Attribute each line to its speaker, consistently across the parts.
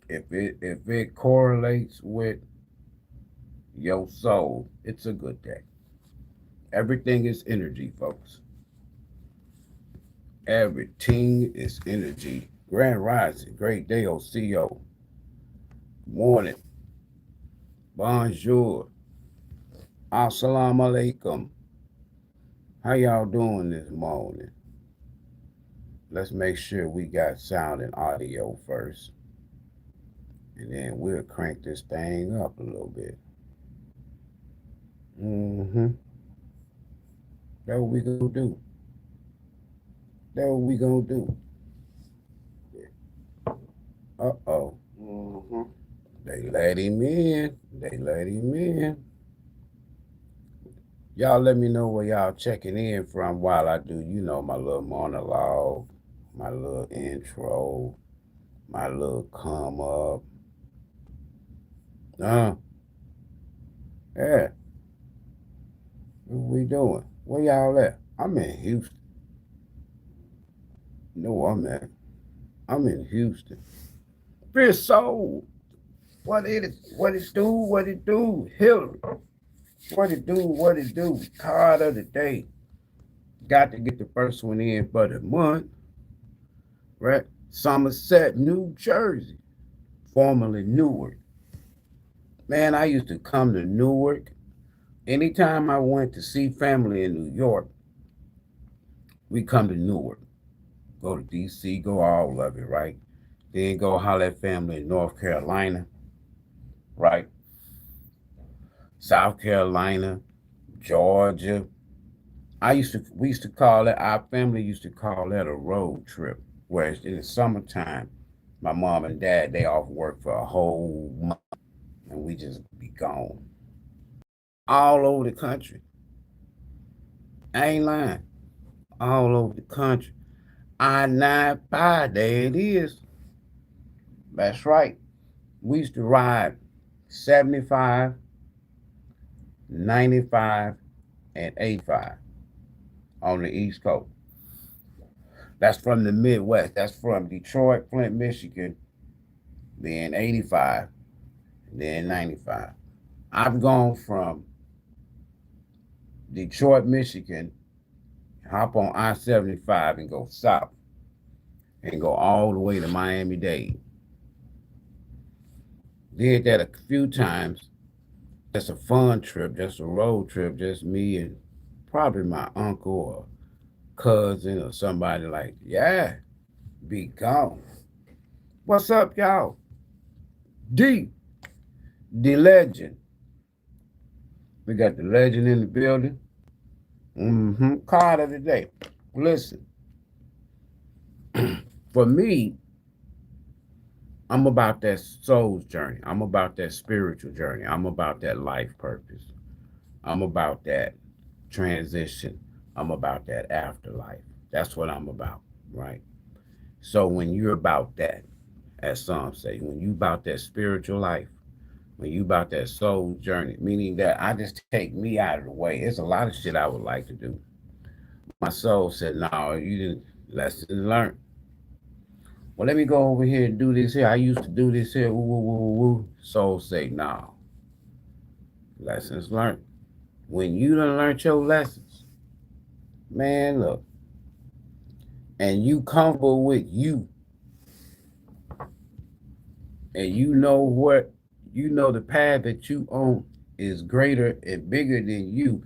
Speaker 1: If it correlates with your soul, it's a good day. Everything is energy, folks. Everything is energy. Grand Rising, great day, Osiyo. Morning, bonjour, assalamu alaikum. How y'all doing this morning? Let's make sure we got sound and audio first. And then we'll crank this thing up a little bit. Mm-hmm. That's what we gonna do. That's what we gonna do. Uh-oh. Mm-hmm. They let him in. They let him in. Y'all let me know where y'all checking in from while I do, my little monologue, my little intro, my little come up. Yeah. What we doing? Where y'all at? I'm in Houston. No, I'm in Houston. Fierce soul. What it do? What it do? Hillary. What it do? What it do? Card of the day. Got to get the first one in for the month. Right? Somerset, New Jersey. Formerly Newark. Man, I used to come to Newark. Anytime I went to see family in New York, we come to Newark. Go to DC, go all of it, right? Then go holler at family in North Carolina, right? South Carolina, Georgia. We used to call that, our family used to call that a road trip. Whereas in the summertime, my mom and dad, they off work for a whole month and we just be gone. All over the country. I ain't lying. All over the country. I-95, there it is. That's right. We used to ride 75, 95, and 85 on the East Coast. That's from the Midwest. That's from Detroit, Flint, Michigan, then 85, then 95. I've gone from Detroit, Michigan, hop on I-75 and go south and go all the way to Miami-Dade. Did that a few times. Just a fun trip, just a road trip, just me and probably my uncle or cousin or somebody like, yeah, be gone. What's up, y'all? D, the legend. We got the legend in the building. Card of the day. Listen, for me, I'm about that soul's journey. I'm about that spiritual journey. I'm about that life purpose. I'm about that transition. I'm about that afterlife. That's what I'm about, right? So when you're about that, as some say, when you about that spiritual life, when you about that soul journey, meaning that I just take me out of the way. It's a lot of shit I would like to do. My soul said, no, you didn't, lessons learned. Well, let me go over here and do this here. I used to do this here. Woo, woo, woo, woo. Soul say, no. Lessons learned. When you done learned your lessons, man, look, and you comfortable with you, and you know the path that you on is greater and bigger than you.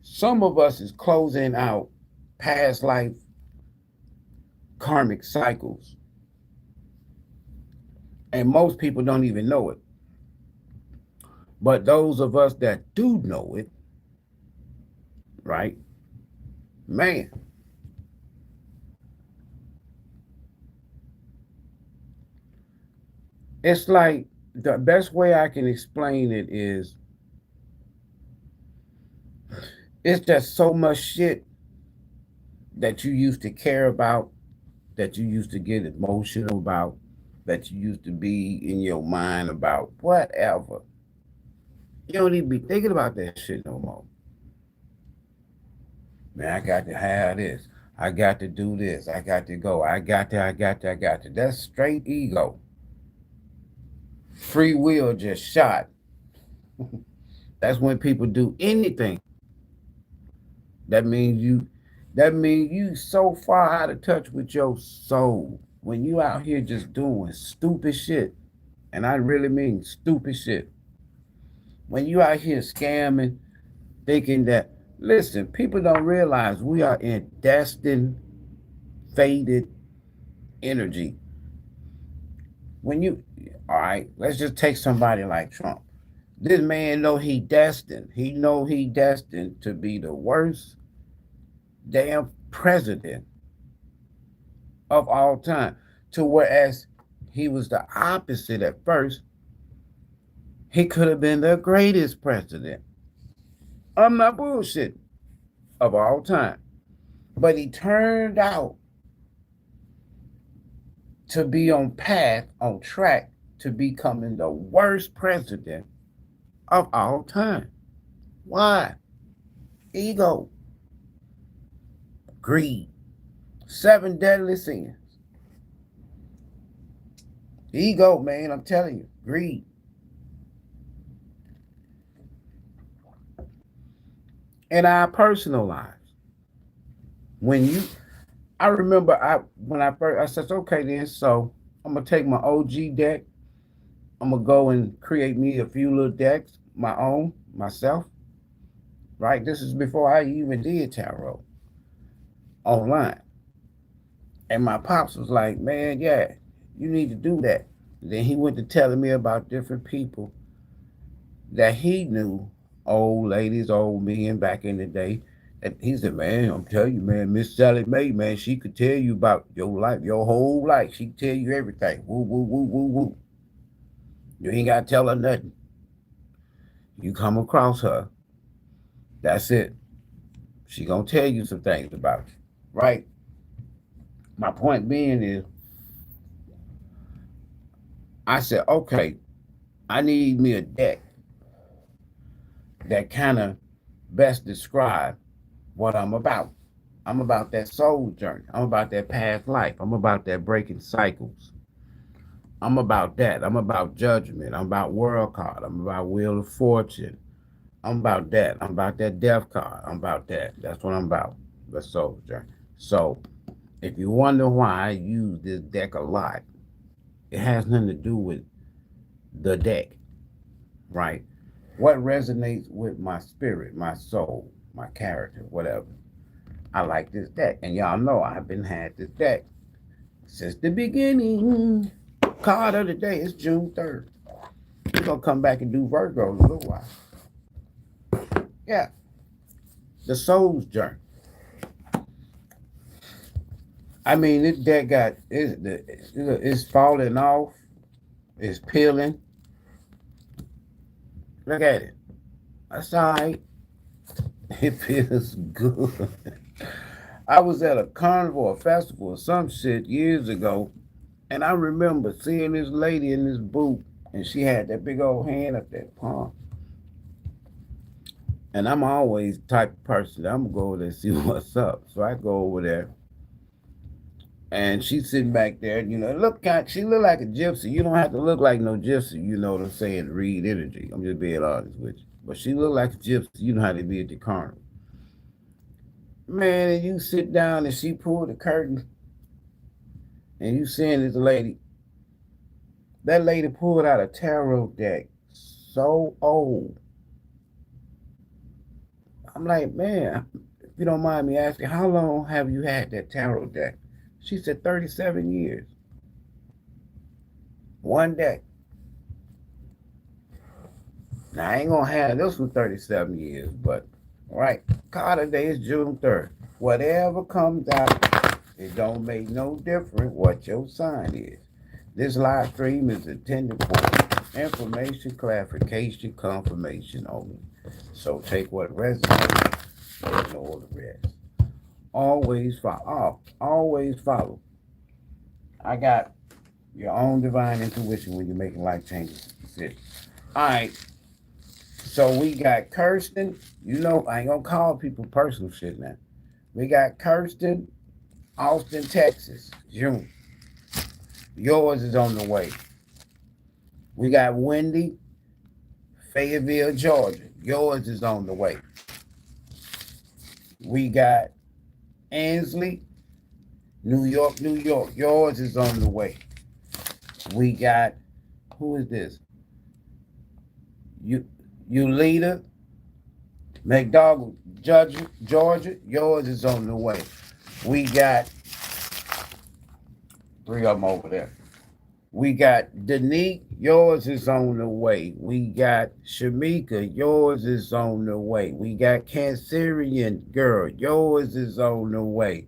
Speaker 1: Some of us is closing out past life karmic cycles. And most people don't even know it. But those of us that do know it, right? Man. It's like the best way I can explain it is it's just so much shit that you used to care about, that you used to get emotional about, that you used to be in your mind about, whatever. You don't even be thinking about that shit no more. Man, I got to have this. I got to do this. I got to go. I got to. That's straight ego. Free will just shot. That's when people do anything. That means you so far out of touch with your soul. When you out here just doing stupid shit, and I really mean stupid shit. When you out here scamming, thinking that, listen, people don't realize we are in destined, faded energy. When you, all right, let's just take somebody like Trump. This man know he destined. He know he destined to be the worst damn president of all time. To whereas he was the opposite at first, he could have been the greatest president. I'm not bullshitting, of all time. But he turned out to be on path, on track to becoming the worst president of all time. Why? Ego, greed, 7 deadly sins. Ego, man, I'm telling you, greed. In our personal lives, I remember when I first, I said, okay then, so I'm going to take my OG deck. I'm going to go and create me a few little decks, my own, myself, right? This is before I even did tarot online. And my pops was like, man, yeah, you need to do that. Then he went to telling me about different people that he knew, old ladies, old men back in the day. And he said, man, I'm telling you, man, Miss Sally Mae, man, she could tell you about your life, your whole life. She could tell you everything. Woo, woo, woo, woo, woo. You ain't got to tell her nothing. You come across her, that's it. She gonna tell you some things about you, right? My point being is, I said, okay, I need me a deck that kind of best describe what I'm about. I'm about that soul journey. I'm about that past life. I'm about that breaking cycles. I'm about that. I'm about judgment. I'm about world card. I'm about wheel of fortune. I'm about that. I'm about that death card. I'm about that. That's what I'm about. The soul journey. So if you wonder why I use this deck a lot, it has nothing to do with the deck, right? What resonates with my spirit, my soul, my character, whatever. I like this deck. And y'all know I've been had this deck since the beginning. Card of the day is June 3rd. We're going to come back and do Virgo in a little while. Yeah. The Soul's Journey. I mean, this deck it's falling off. It's peeling. Look at it. That's all right. It feels good. I was at a carnival, a festival, or some shit years ago, and I remember seeing this lady in this booth, and she had that big old hand up that palm. And I'm always the type of person that I'm gonna go over there and see what's up. So I go over there, and she's sitting back there. You know, she look like a gypsy. You don't have to look like no gypsy. You know what I'm saying? Read energy. I'm just being honest with you. But she look like a gypsy. You know how to be at the carnival. Man, and you sit down and she pulled the curtain, and you seeing this lady. That lady pulled out a tarot deck, so old. I'm like, man, if you don't mind me asking, how long have you had that tarot deck? She said 37 years. One deck. Now, I ain't going to have this for 37 years, but, right, card of the day is June 3rd. Whatever comes out, it don't make no difference what your sign is. This live stream is intended for information, clarification, confirmation only. So take what resonates and ignore the rest. Always follow. Always follow. I got your own divine intuition when you're making life changes decisions. All right. So we got Kirsten. You know, I ain't gonna call people personal shit now. We got Kirsten, Austin, Texas, June. Yours is on the way. We got Wendy, Fayetteville, Georgia. Yours is on the way. We got Ansley, New York, New York. Yours is on the way. We got, who is this? You leader, McDougall, Georgia. Yours is on the way. We got 3 of them over there. We got Danique, yours is on the way. We got Shamika, yours is on the way. We got Cancerian girl, yours is on the way.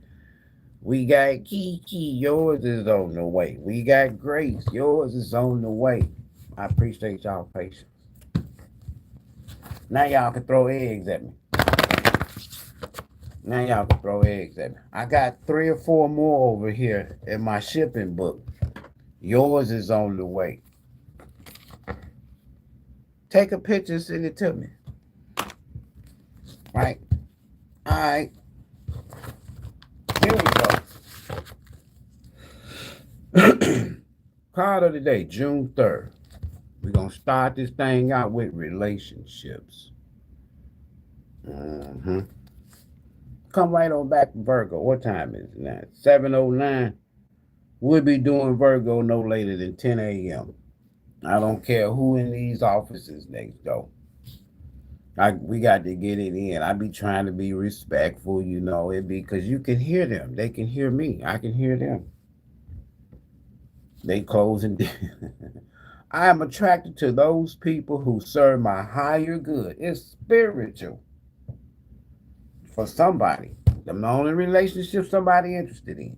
Speaker 1: We got Kiki, yours is on the way. We got Grace, yours is on the way. I appreciate y'all patience. Now y'all can throw eggs at me. Now y'all can throw eggs at me. I got 3 or 4 more over here in my shipping book. Yours is on the way. Take a picture, send it to me. Right? All right. Here we go. Card of the day, June 3rd. We're going to start this thing out with relationships. Come right on back to Virgo. What time is it now? 7:09. We'll be doing Virgo no later than 10 a.m. I don't care who in these offices next door. We got to get it in. I be trying to be respectful, you know, it because you can hear them. They can hear me. I can hear them. They closing. I am attracted to those people who serve my higher good. It's spiritual. For somebody. The only relationship somebody interested in.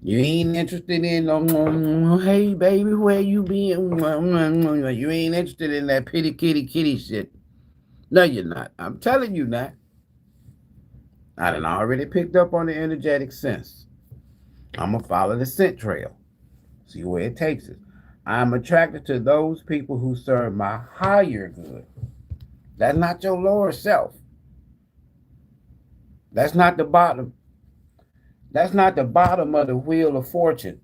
Speaker 1: You ain't interested in no, hey baby, where you been? You ain't interested in that pity kitty shit. No, you're not. I'm telling you not. I done already picked up on the energetic sense. I'm going to follow the scent trail. See where it takes us. I'm attracted to those people who serve my higher good. That's not your lower self. That's not the bottom. That's not the bottom of the wheel of fortune.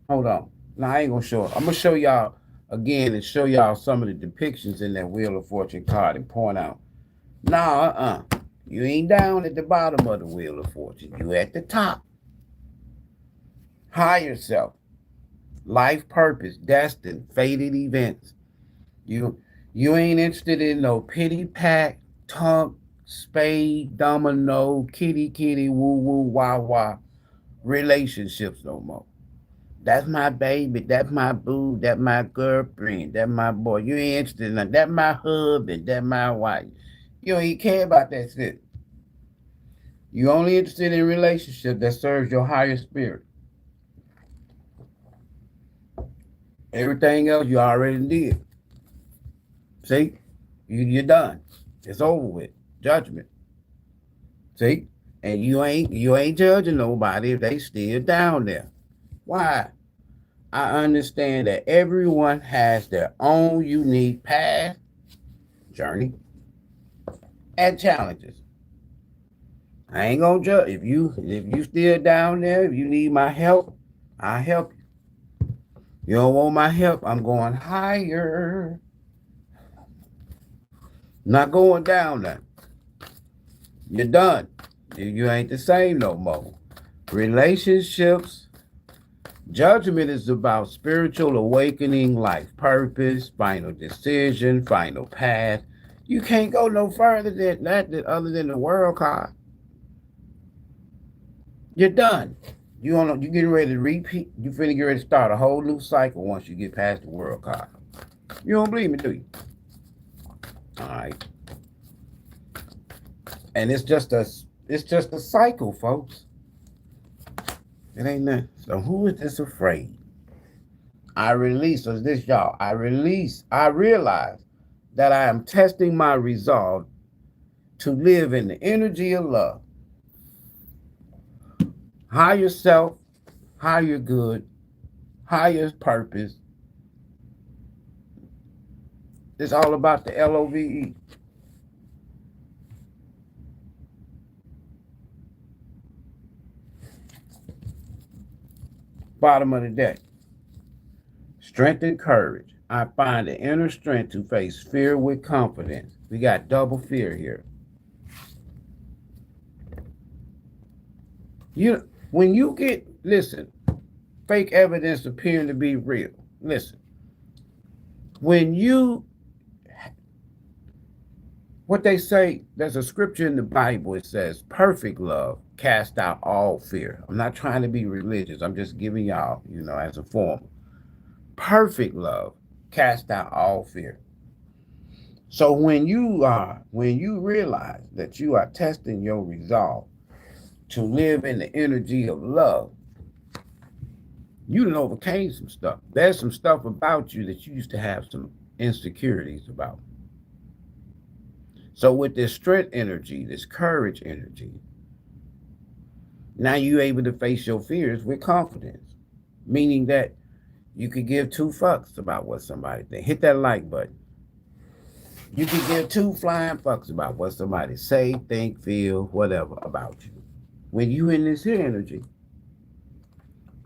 Speaker 1: Hold on. No, I ain't going to show it. I'm going to show y'all again and show y'all some of the depictions in that wheel of fortune card and point out. Nah, you ain't down at the bottom of the wheel of fortune. You at the top. Higher self. Life purpose, destined, fated events. You ain't interested in no pity pack, tunk, spade, domino, kitty, woo woo, wah wah relationships no more. That's my baby, that's my boo, that's my girlfriend, that's my boy. You ain't interested in that. That's my husband, that's my wife. You don't even care about that shit. You only interested in a relationship that serves your higher spirit. Everything else you already did. See? You're done. It's over with. Judgment. See? And you ain't judging nobody if they still down there. Why? I understand that everyone has their own unique path, journey, and challenges. I ain't gonna judge. If you still down there, if you need my help, I'll help you. You don't want my help, I'm going higher. Not going down there. You're done. You ain't the same no more. Relationships, judgment is about spiritual awakening, life purpose, final decision, final path. You can't go no further than that other than the world card. You're done. You getting ready to repeat. You finna get ready to start a whole new cycle once you get past the world card. You don't believe me, do you? All right. And it's just a cycle, folks. It ain't nothing. So who is this afraid? I release, or is this y'all? I realize that I am testing my resolve to live in the energy of love. Higher self, higher good, higher purpose. It's all about the LOVE. Bottom of the deck. Strength and courage. I find the inner strength to face fear with confidence. We got double fear here. When you get, listen, fake evidence appearing to be real. Listen, when you, what they say, there's a scripture in the Bible, it says, perfect love cast out all fear. I'm not trying to be religious. I'm just giving y'all, as a form. Perfect love cast out all fear. So when you realize that you are testing your resolve to live in the energy of love, you done overcame some stuff. There's some stuff about you that you used to have some insecurities about. So with this strength energy, this courage energy, now you're able to face your fears with confidence, meaning that you could give two fucks about what somebody thinks. Hit that like button. You could give two flying fucks about what somebody say, think, feel, whatever about you. When you in this here energy,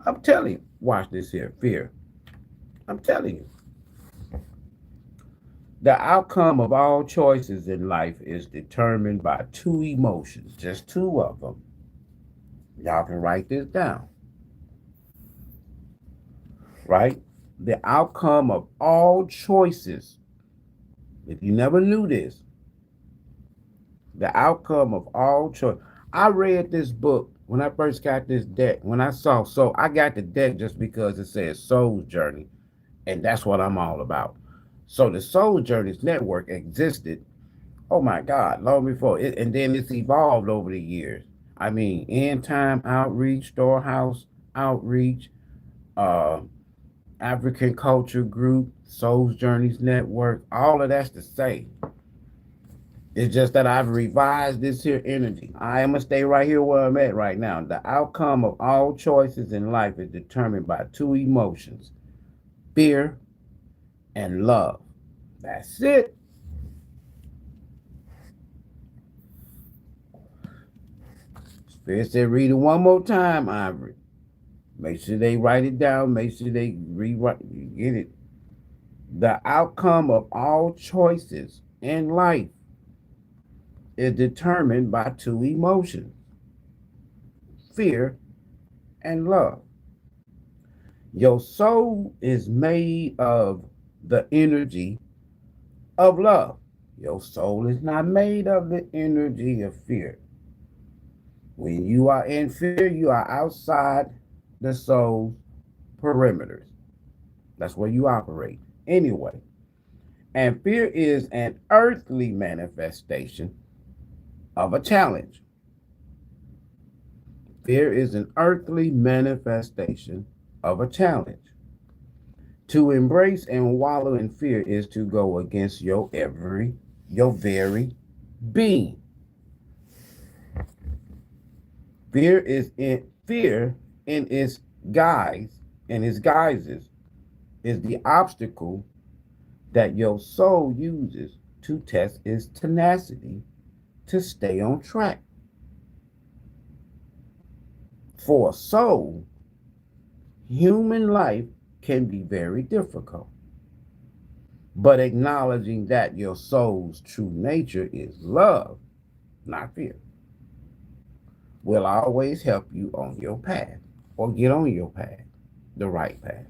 Speaker 1: I'm telling you, watch this here, fear. I'm telling you. The outcome of all choices in life is determined by two emotions, just two of them. Y'all can write this down. Right? The outcome of all choices, if you never knew this, the outcome of all choice. I read this book when I first got this deck. When I saw I got the deck just because it says Soul's Journey, and that's what I'm all about. So the Soul Journeys network existed, oh my God, long before it, and then it's evolved over the years. I mean, End Time Outreach, Storehouse Outreach, African Culture Group, Soul's Journeys Network, all of that's the same. It's just that I've revised this here energy. I am going to stay right here where I'm at right now. The outcome of all choices in life is determined by two emotions, fear and love. That's it. Spirit said, read it one more time, Ivory. Make sure they write it down. Make sure they rewrite. You get it. The outcome of all choices in life is determined by two emotions, fear and love. Your soul is made of the energy of love. Your soul is not made of the energy of fear. When you are in fear, you are outside the soul's perimeters. That's where you operate anyway. And fear is an earthly manifestation of a challenge. Fear is an earthly manifestation of a challenge. To embrace and wallow in fear is to go against your very being. Fear in its guises is the obstacle that your soul uses to test its tenacity to stay on track. For a soul, human life can be very difficult, but acknowledging that your soul's true nature is love, not fear, will always help you on your path, or get on your path, the right path.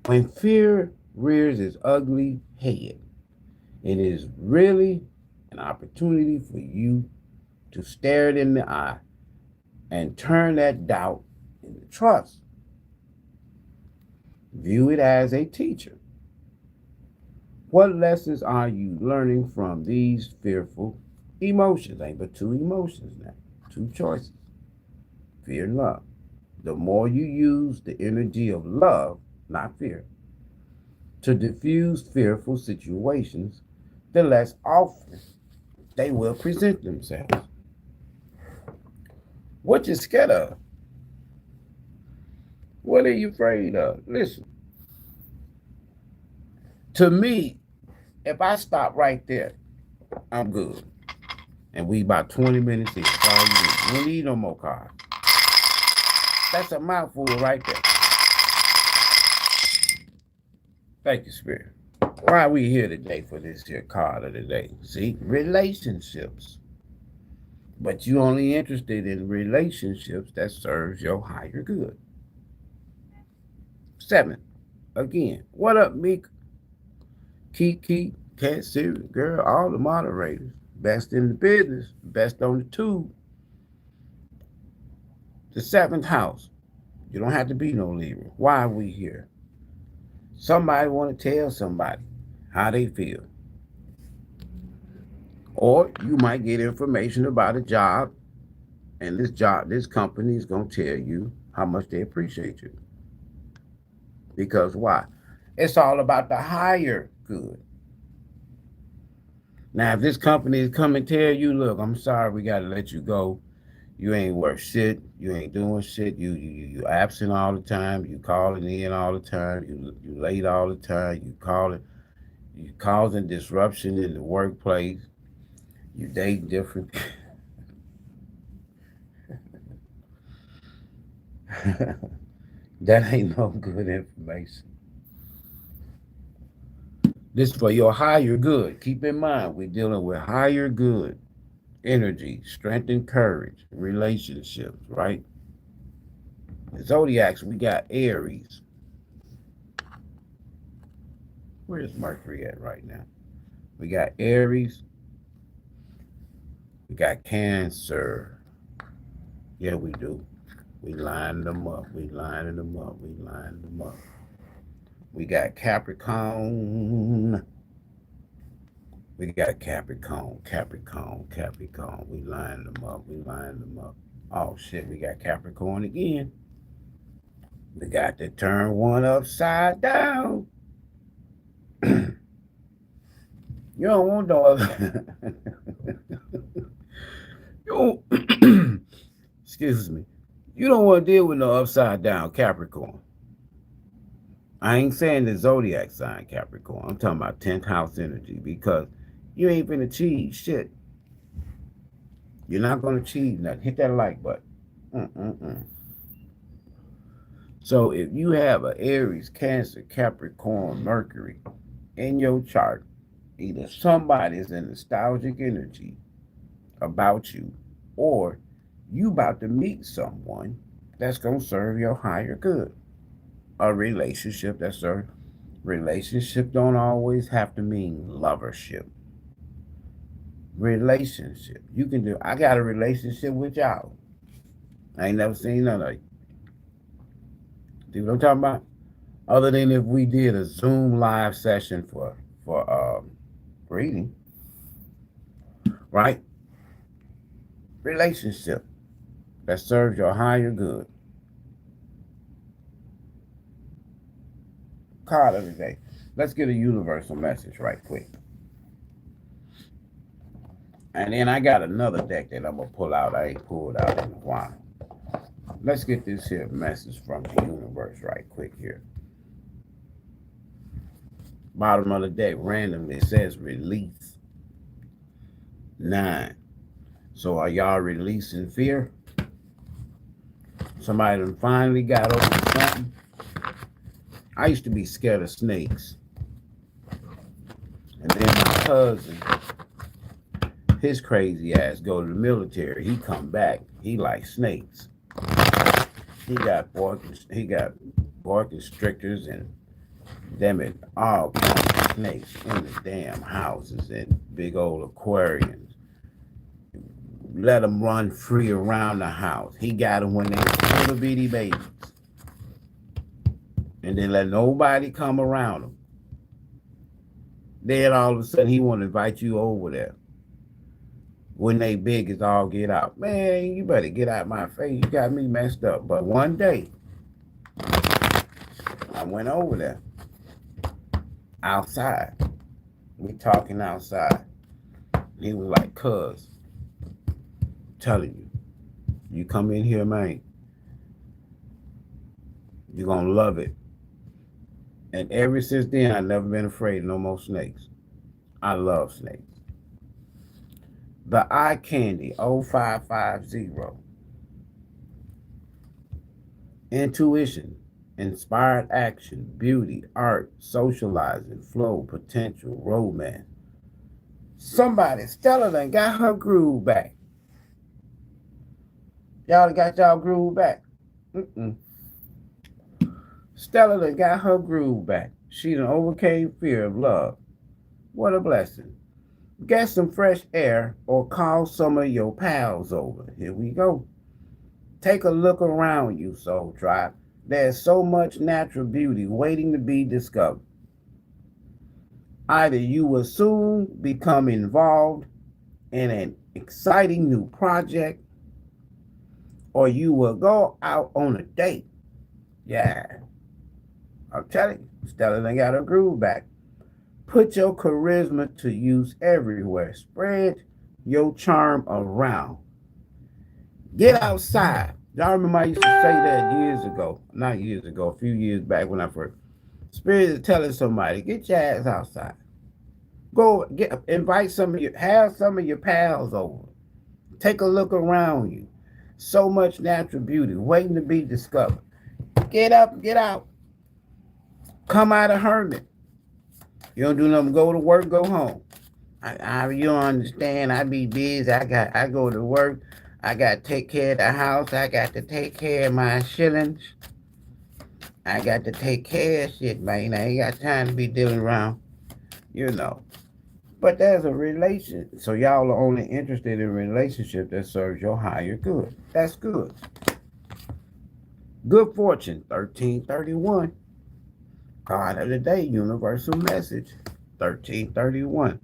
Speaker 1: When fear rears its ugly head, it is really an opportunity for you to stare it in the eye and turn that doubt into trust. View it as a teacher. What lessons are you learning from these fearful emotions? Ain't but two emotions now, two choices, fear and love. The more you use the energy of love, not fear, to diffuse fearful situations, the less often they will present themselves. What you scared of? What are you afraid of? Listen, to me, if I stop right there, I'm good. And we about 20 minutes in. That's all you need. You don't need no more cards. That's a mouthful right there. Thank you, Spirit. Why are we here today for this here card of the day? See, relationships. But you only interested in relationships that serves your higher good. 7. Again, what up, Meek? Kiki, Cat Siri, girl, all the moderators. Best in the business, best on the tube. The 7th house. You don't have to be no Libra. Why are we here? Somebody want to tell somebody how they feel. Or you might get information about a job, and this company is going to tell you how much they appreciate you. Because why? It's all about the higher good. Now, if this company is coming to tell you, look, I'm sorry, we got to let you go. You ain't worth shit. You ain't doing shit. You absent all the time. You calling in all the time. You late all the time. You causing disruption in the workplace. You date different. That ain't no good information. This is for your higher good. Keep in mind, we're dealing with higher good energy, strength and courage, relationships, right? The zodiacs, we got Aries. Where's Mercury at right now? We got Aries. We got Cancer. Yeah, we do. We line them up. We lining them up. We lining them up. We got Capricorn. We got Capricorn. We line them up. We line them up. Oh shit, we got Capricorn again. We got to turn one upside down. You don't want no other. You don't, excuse me. You don't want to deal with no upside down Capricorn. I ain't saying the zodiac sign Capricorn. I'm talking about 10th house energy because you ain't finna achieve shit. You're not going to achieve nothing. Hit that like button. So if you have an Aries, Cancer, Capricorn, Mercury in your chart, either somebody's in nostalgic energy about you or you about to meet someone that's going to serve your higher good. A relationship that serves. Relationship don't always have to mean lovership. Relationship. You can do, I got a relationship with y'all. I ain't never seen none of you. See what I'm talking about? Other than if we did a Zoom live session for reading, right? Relationship that serves your higher good. Card of the day. Let's get a universal message right quick. And then I got another deck that I'm going to pull out. I ain't pulled out in a while. Let's get this here message from the universe right quick here. Bottom of the deck, randomly, it says release. 9. So are y'all releasing fear? Somebody done finally got over something. I used to be scared of snakes. And then my cousin, his crazy ass go to the military. He come back. He like snakes. He got boa constrictors and them and all kinds of snakes in the damn houses and big old aquariums. Let them run free around the house. He got them when they were little bitty babies. And then let nobody come around them. Then all of a sudden he want to invite you over there. When they big as all get out. Man, you better get out my face. You got me messed up. But one day, I went over there. Outside. We talking outside. He was like, cuz, telling you, you come in here, man, you're going to love it. And ever since then, I've never been afraid of no more snakes. I love snakes. The Eye Candy 0550. Intuition inspired action, beauty, art, socializing, flow, potential, romance. Somebody, Stella done got her groove back. Y'all got y'all groove back. Stella done got her groove back. She done overcame fear of love. What a blessing. Get some fresh air or call some of your pals over. Here we go. Take a look around you, Soul Tribe. There's so much natural beauty waiting to be discovered. Either you will soon become involved in an exciting new project, or you will go out on a date. Yeah. I'm telling you, Stella done got her groove back. Put your charisma to use everywhere. Spread your charm around. Get outside. Y'all remember I used to say that years ago. Not years ago, a few years back when I first. Spirit is telling somebody, get your ass outside. Go invite have some of your pals over. Take a look around you. So much natural beauty waiting to be discovered. Get up, get out. Come out of hermit. You don't do nothing, go to work, go home. You don't understand. I be busy. I go to work. I got to take care of the house. I got to take care of my shillings. I got to take care of shit, man. I ain't got time to be dealing around, But there's a relation. So y'all are only interested in a relationship that serves your higher good. That's good. Good fortune, 1331. Card of the day, universal message, 1331.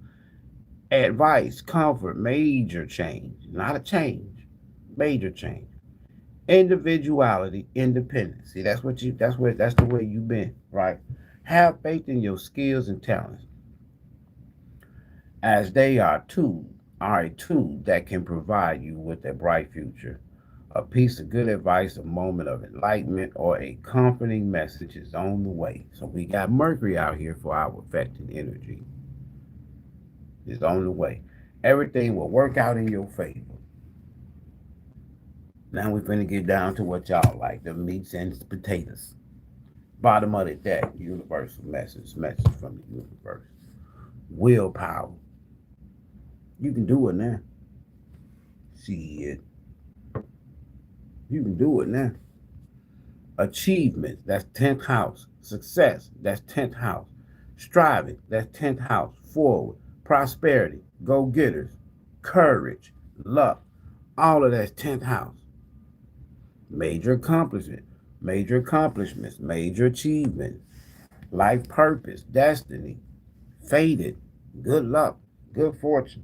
Speaker 1: Advice, comfort, major change. Not a change, major change. Individuality, independence. See, that's the way you've been, right? Have faith in your skills and talents, as they are a tool that can provide you with a bright future. A piece of good advice, a moment of enlightenment, or a comforting message is on the way. So we got Mercury out here for our affecting energy. It's on the way. Everything will work out in your favor. Now we're finna get down to what y'all like, the meats and the potatoes. Bottom of the deck, universal message from the universe. Willpower. You can do it now. See it. You can do it now. Achievement, that's 10th house. Success, that's 10th house. Striving, that's 10th house. Forward. Prosperity, go-getters. Courage, luck. All of that's 10th house. Major accomplishments, major achievements. Life purpose, destiny. Fated, good luck, good fortune.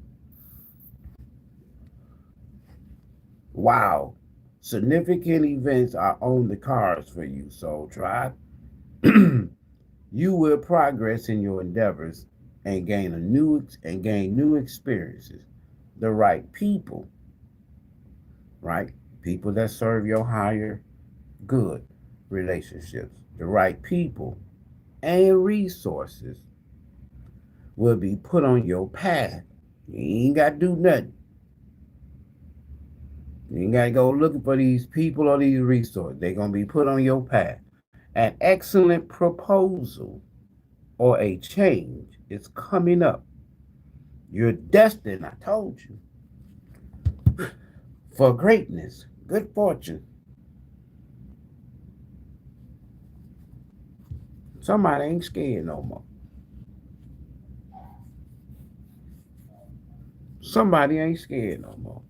Speaker 1: Wow. Significant events are on the cards for you, Soul Tribe. You will progress in your endeavors and gain new experiences. The right people, right? People that serve your higher good, relationships. The right people and resources will be put on your path. You ain't got to do nothing. You ain't got to go looking for these people or these resources. They're going to be put on your path. An excellent proposal or a change is coming up. You're destined, I told you, for greatness, good fortune. Somebody ain't scared no more. Somebody ain't scared no more.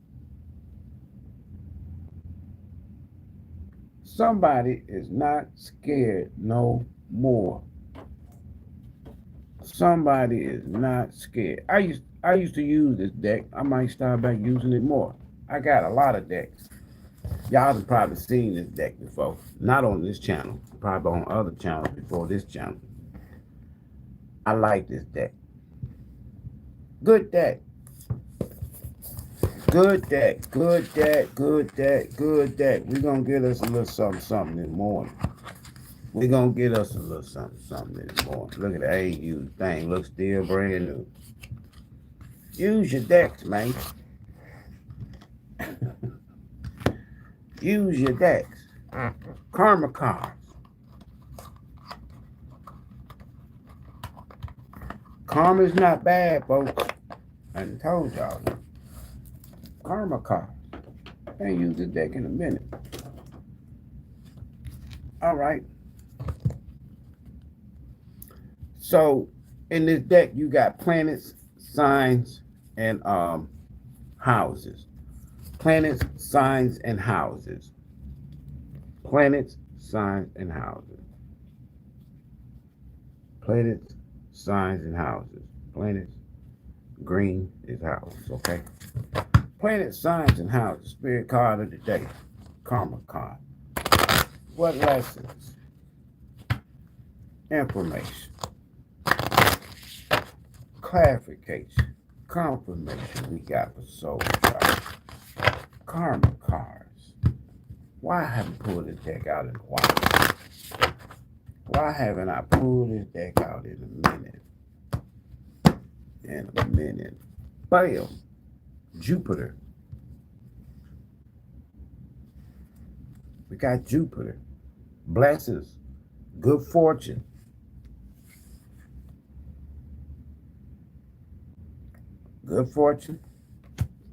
Speaker 1: Somebody is not scared no more. Somebody is not scared. I used to use this deck. I might start back using it more. I got a lot of decks. Y'all have probably seen this deck before. Not on this channel. Probably on other channels before this channel. I like this deck. Good deck. Good deck. Good deck. Good deck. Good deck. We're going to get us a little something this morning. We're going to get us a little something this morning. Look at the AU thing. Looks still brand new. Use your decks, man. Use your decks. Karma cards. Karma's not bad, folks. I done told y'all. Karma card. I ain't use this deck in a minute. All right. So in this deck, you got planets, signs, and houses. Planets, signs, and houses. Planets, signs, and houses. Planets, signs, and houses. Planets, green is houses, okay? Planets, signs, and houses. Spirit card of the day. Karma card. What lessons? Information. Clarification. Confirmation we got for Soul Tribe. Karma cards. Why haven't I pulled this deck out in a while? Why haven't I pulled this deck out in a minute? In a minute. Bam. Jupiter. We got Jupiter. Blessings. Good fortune. Good fortune.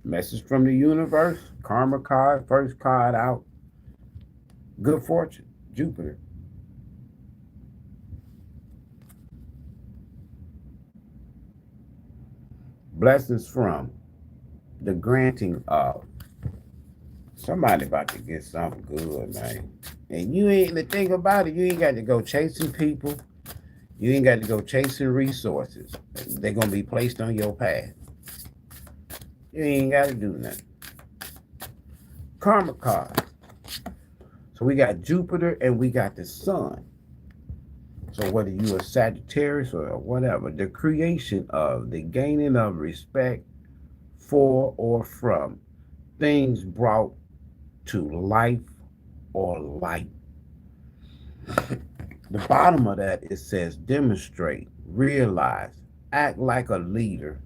Speaker 1: Message from the universe. Karma card. First card out. Good fortune. Jupiter. Blessings from the granting of. Somebody about to get something good, man. And you ain't, the thing about it, you ain't got to go chasing people. You ain't got to go chasing resources. They're going to be placed on your path. You ain't got to do nothing. Karma card. So we got Jupiter and we got the sun. So whether you a Sagittarius or whatever, the creation of, the gaining of respect for or from things brought to life or light. The bottom of that, it says demonstrate, realize, act like a leader.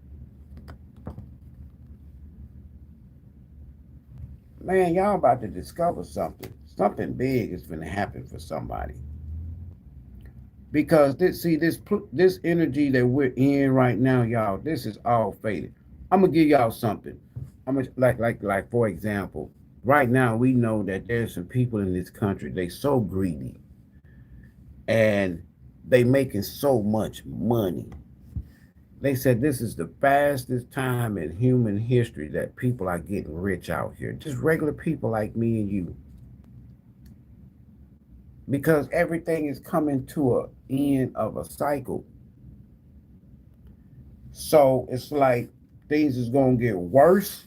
Speaker 1: Man, y'all about to discover something. Something big is going to happen for somebody. Because this energy that we're in right now, y'all, this is all faded. I'm gonna give y'all something. I'm gonna like for example, right now we know that there's some people in this country, they so greedy and they making so much money. They said this is the fastest time in human history that people are getting rich out here. Just regular people like me and you. Because everything is coming to an end of a cycle. So it's like things is going to get worse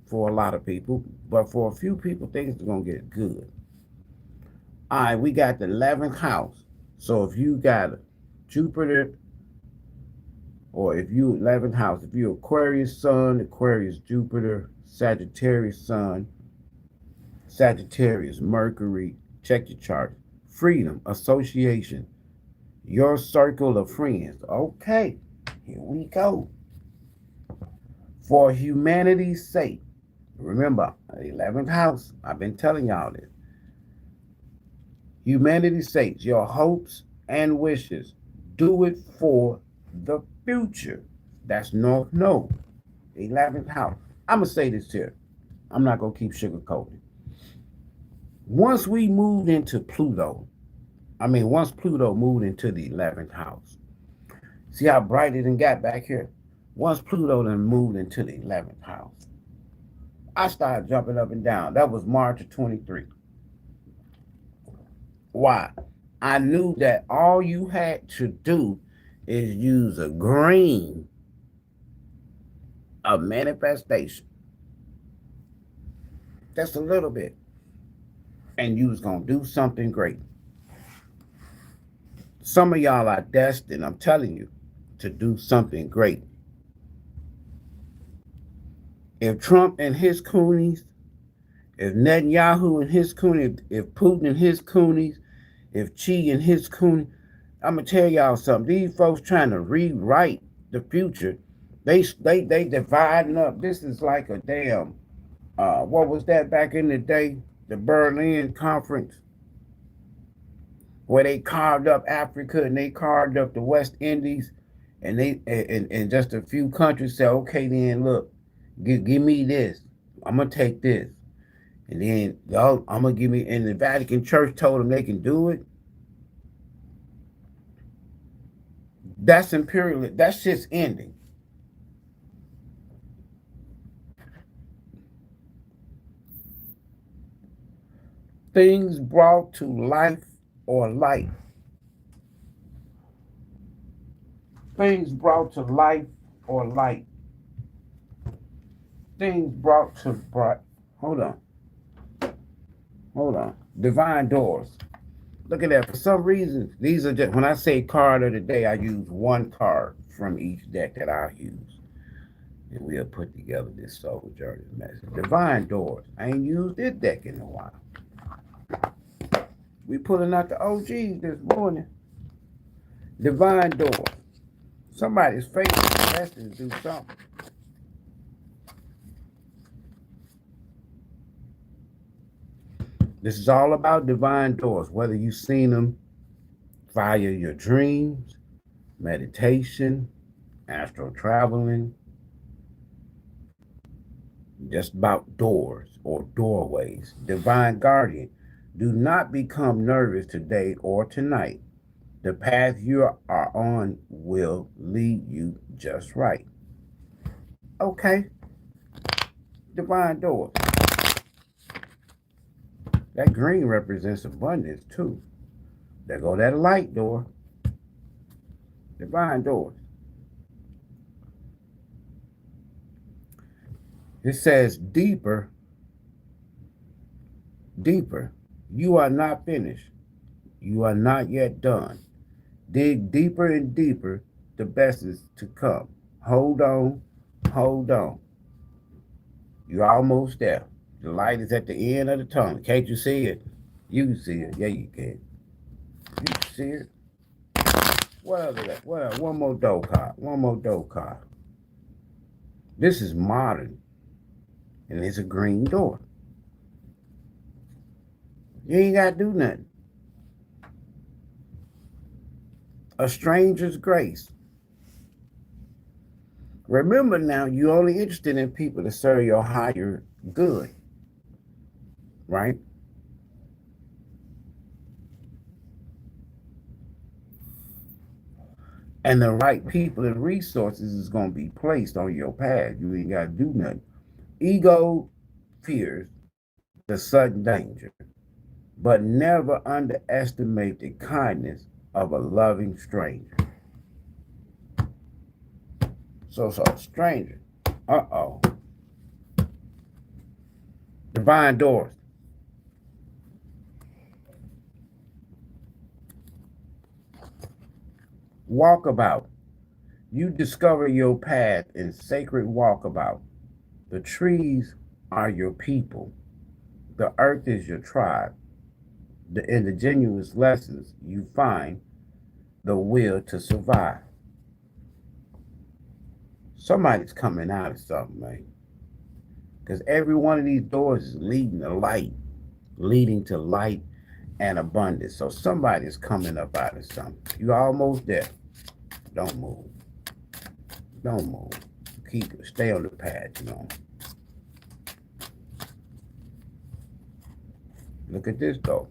Speaker 1: for a lot of people, but for a few people, things are going to get good. All right, we got the 11th house. So if you got Jupiter, or if you 11th house, if you Aquarius Sun, Aquarius Jupiter, Sagittarius Sun, Sagittarius Mercury, check your chart. Freedom, association, your circle of friends. Okay, here we go. For humanity's sake, remember, 11th house, I've been telling y'all this. Humanity's sake, your hopes and wishes, do it for the future. That's North Node, 11th house. I'm going to say this here. I'm not going to keep sugarcoating. Once we moved into Pluto, once Pluto moved into the 11th house, see how bright it done got back here? Once Pluto done moved into the 11th house, I started jumping up and down. That was March of 23. Why? I knew that all you had to do is use a green of manifestation. Just a little bit. And you was going to do something great. Some of y'all are destined, I'm telling you, to do something great. If Trump and his coonies, if Netanyahu and his coonies, if Putin and his coonies, if Xi and his coonies, I'm going to tell y'all something. These folks trying to rewrite the future, they dividing up. This is like a damn, what was that back in the day? The Berlin Conference, where they carved up Africa and they carved up the West Indies And they and just a few countries say, okay, then look, give me this. I'm gonna take this, and then y'all, I'm gonna give me. And the Vatican Church told them they can do it. That's imperial. That shit's ending. Things brought to life or light. Things brought to life or light. Things brought to bright. Hold on. Hold on. Divine doors. Look at that. For some reason, these are just, when I say card of the day, I use one card from each deck that I use. And we'll put together this soul journey message. Divine doors. I ain't used this deck in a while. We pulling out the OGs this morning. Divine doors. Somebody's faith is destined to do something. This is all about divine doors, whether you've seen them via your dreams, meditation, astral traveling, just about doors or doorways. Divine guardian, do not become nervous today or tonight. The path you are on will lead you just right. Okay. Divine doors. That green represents abundance too. There go that light door. Divine doors. It says deeper, deeper. You are not finished. You are not yet done. Dig deeper and deeper. The best is to come. Hold on, hold on. You're almost there. The light is at the end of the tunnel. Can't you see it? You can see it. Yeah, you can. You can see it. What other? What? One more dough card. One more dough card. This is modern, and it's a green door. You ain't got to do nothing. A stranger's grace. Remember now, you're only interested in people to serve your higher good, right? And the right people and resources is going to be placed on your path. You ain't got to do nothing. Ego fears the sudden danger, but never underestimate the kindness of a loving stranger. So, stranger. Uh-oh. Divine doors. Walkabout. You discover your path in sacred walkabout. The trees are your people. The earth is your tribe. In the genuine lessons, you find the will to survive. Somebody's coming out of something, man. Because every one of these doors is leading to light, leading to light and abundance. So somebody's coming up out of something. You're almost there. Don't move. Don't move. Stay on the path, you know. Look at this though.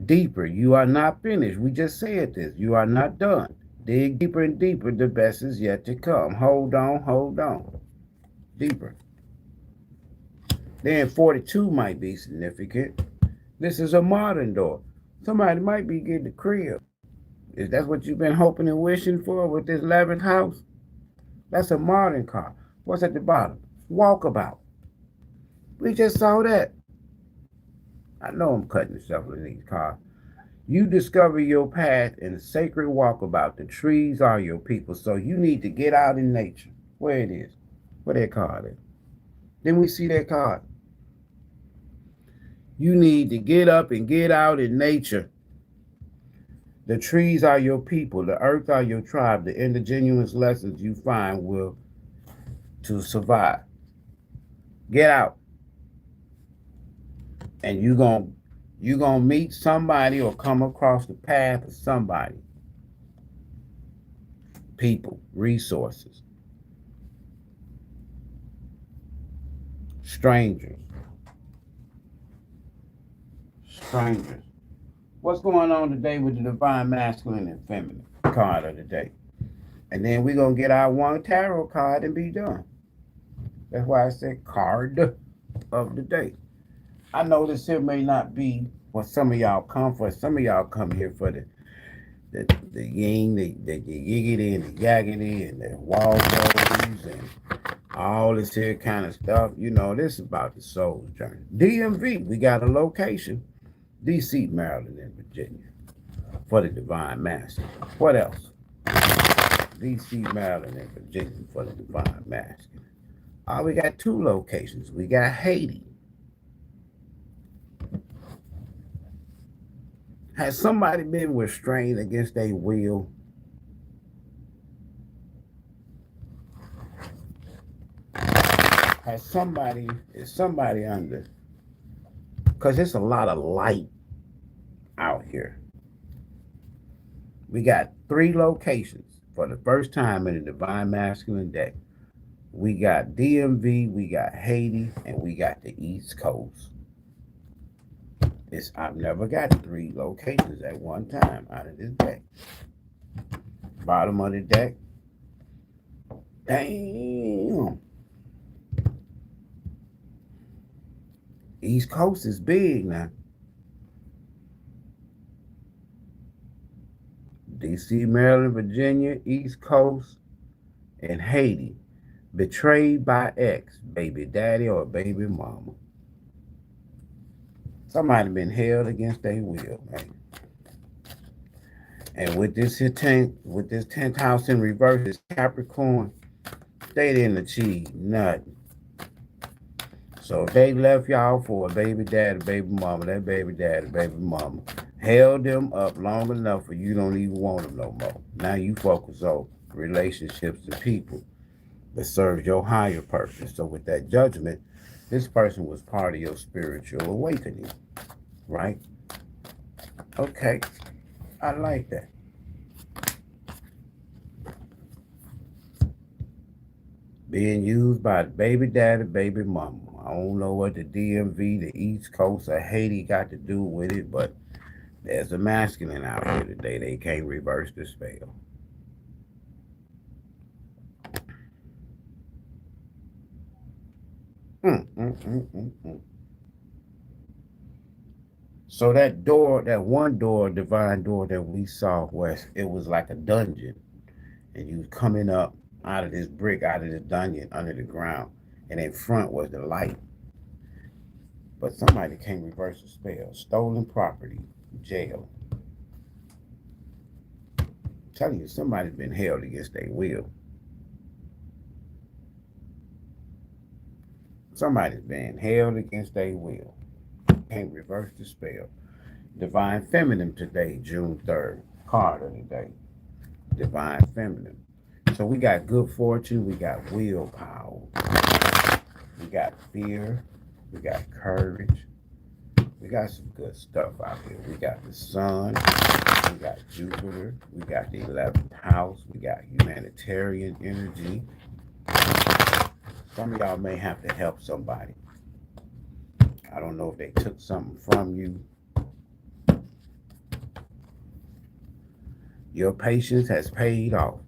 Speaker 1: Deeper. You are not finished. We just said this. You are not done. Dig deeper and deeper. The best is yet to come. Hold on, hold on. Deeper. Then 42 might be significant. This is a modern door. Somebody might be getting a crib. Is that what you've been hoping and wishing for with this 11th house? That's a modern car. What's at the bottom? Walkabout. We just saw that. I know I'm cutting several of these cars. You discover your path in a sacred walkabout. The trees are your people. So you need to get out in nature. Where it is. Where that card is. Then we see that card. You need to get up and get out in nature. The trees are your people. The earth are your tribe. The indigenous lessons you find will to survive. Get out. And You're going to meet somebody or come across the path of somebody. People, resources, strangers. Strangers. What's going on today with the divine masculine and feminine card of the day? And then we're going to get our one tarot card and be done. That's why I said card of the day. I know this here may not be what some of y'all come for. Some of y'all come here for the yin, the yiggity and the yaggity and the waldos and all this here kind of stuff. You know, this is about the soul's journey. DMV, we got a location. DC, Maryland, and Virginia for the divine masculine. What else? DC, Maryland, and Virginia for the divine masculine. We got 2 locations. We got Haiti. Has somebody been restrained against their will? Is somebody under? Because there's a lot of light out here. We got 3 locations for the first time in the divine masculine deck. We got DMV, we got Haiti, and we got the East Coast. I've never got 3 locations at one time out of this deck. Bottom of the deck. Damn. East Coast is big now. DC, Maryland, Virginia, East Coast, and Haiti. Betrayed by ex, baby daddy or baby mama. Somebody been held against their will, man. And with this 10th house in reverse, this Capricorn, they didn't achieve nothing. So if they left y'all for a baby daddy, baby mama, that baby daddy, baby mama held them up long enough for you don't even want them no more. Now you focus on relationships and people that serves your higher purpose. So with that judgment, this person was part of your spiritual awakening, right? Okay, I like that. Being used by the baby daddy, baby mama. I don't know what the DMV, the East Coast, or Haiti got to do with it, but there's a masculine out here today. They can't reverse the spell. So that door, that one door, divine door that we saw, was it was like a dungeon, and you was coming up out of this brick, out of this dungeon, under the ground, and in front was the light. But somebody can't reverse the spell. Stolen property, jail. I'm telling you, somebody's been held against their will. Somebody's been held against their will. Can't reverse the spell. Divine Feminine today, June 3rd. Card of the day. Divine Feminine. So we got good fortune. We got willpower. We got fear. We got courage. We got some good stuff out here. We got the sun. We got Jupiter. We got the 11th house. We got humanitarian energy. Some of y'all may have to help somebody. I don't know if they took something from you. Your patience has paid off.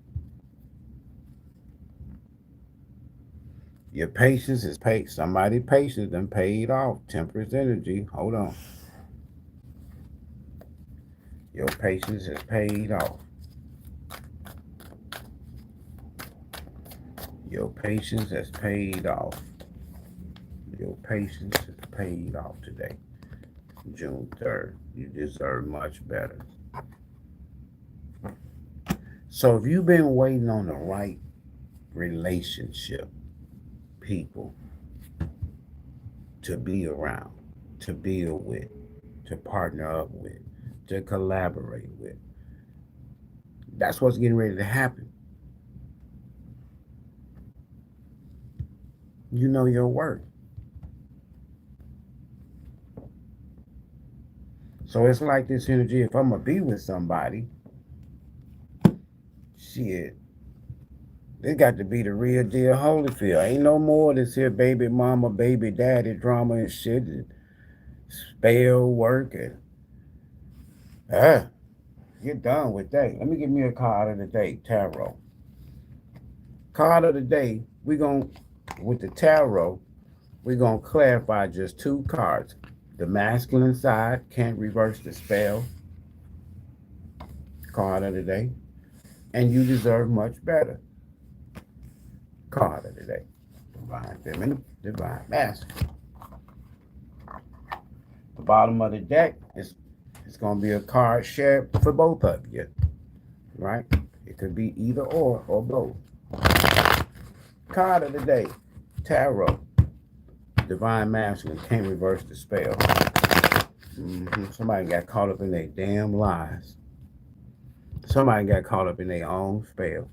Speaker 1: Your patience is paid. Somebody's patience done paid off. Temperance energy. Hold on. Your patience is paid off. Your patience has paid off. Your patience is paid off today, June 3rd. You deserve much better. So if you've been waiting on the right relationship, people to be around, to build with, to partner up with, to collaborate with, that's what's getting ready to happen. You know your worth. So it's like this energy. If I'm going to be with somebody, shit, it got to be the real deal Holyfield. Ain't no more of this here baby mama, baby daddy drama and shit. And spell work and get done with that. Let me give me a card of the day, tarot. Card of the day, with the tarot, we're going to clarify just two cards. The masculine side can't reverse the spell. Card of the day. And you deserve much better. Card of the day. Divine feminine, divine masculine. The bottom of the deck is it's going to be a card shared for both of you. Right? It could be either or both. Card of the day. Tarot. Divine masculine can't reverse the spell. Somebody got caught up in their damn lies. Somebody got caught up in their own spell.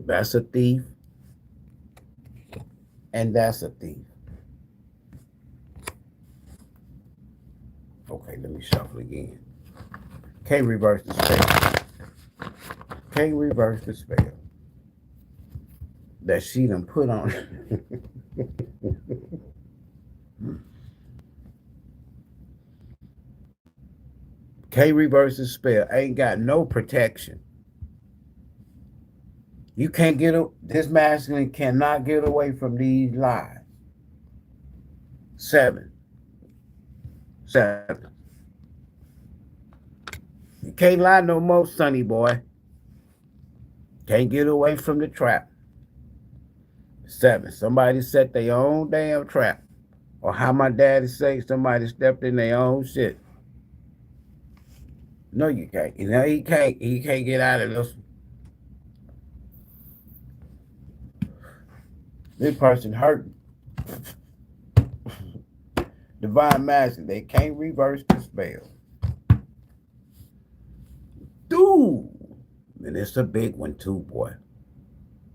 Speaker 1: That's a thief. And that's a thief. Okay, let me shuffle again. Can't reverse the spell. Can't reverse the spell that she done put on. Can't reverse the spell. Ain't got no protection. You can't this masculine cannot get away from these lies. 7. You can't lie no more, sonny boy. Can't get away from the trap. 7. Somebody set their own damn trap. Or how my daddy say, somebody stepped in their own shit. No, you can't. You know, he can't get out of this. This person hurting. Divine masculine, they can't reverse the spell. Dude. And it's a big one too, boy.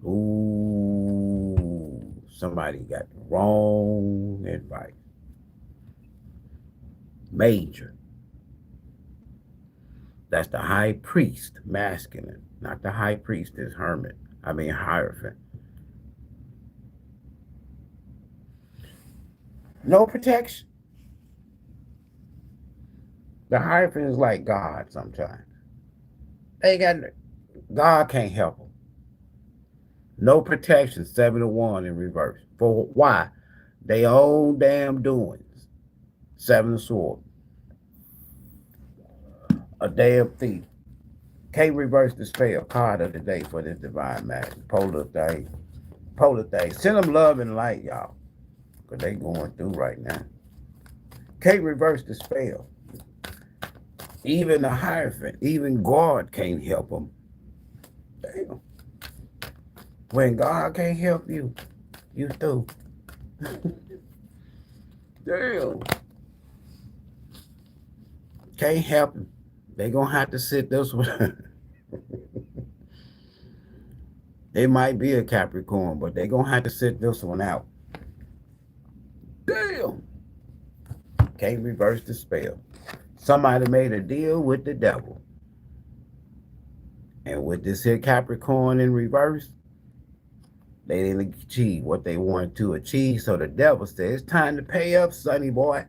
Speaker 1: Ooh. Somebody got the wrong advice. Major. That's the high priest, masculine. Not the high priest is hermit. I mean hierophant. No protection. The hierophant is like God sometimes. God can't help them. No protection, 7 to 1 in reverse. For why? They own damn doings. 7 of swords. A damn thief. Can't reverse the spell. Card of the day for this divine masculine. Polar thing. Send them love and light, y'all. Because they going through right now. Can't reverse the spell. Even the hierophant, even God can't help them. Damn. When God can't help you, you through. Damn. Can't help them. They gonna have to sit this one. They might be a Capricorn, but they gonna have to sit this one out. Damn. Can't reverse the spell. Somebody made a deal with the devil. And with this here Capricorn in reverse, they didn't achieve what they wanted to achieve. So the devil said, it's time to pay up, sonny boy.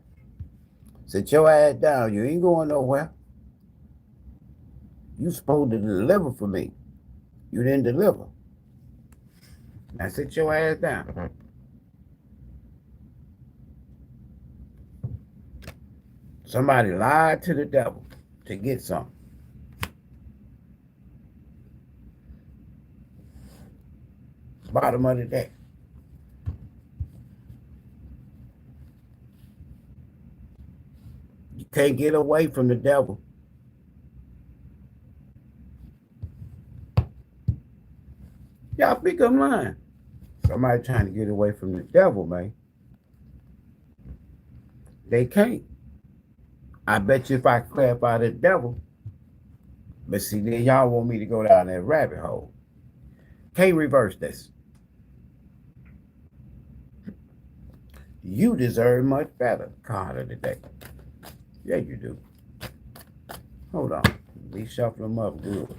Speaker 1: Sit your ass down. You ain't going nowhere. You supposed to deliver for me. You didn't deliver. Now sit your ass down. Somebody lied to the devil to get something. Bottom of the deck. You can't get away from the devil. Y'all think I'm lying. Somebody trying to get away from the devil, man. They can't. I bet you if I clarify the devil, but see, then y'all want me to go down that rabbit hole. Can't reverse this. You deserve much better. Card of the day. Yeah, you do. Hold on. Let me shuffle them up good.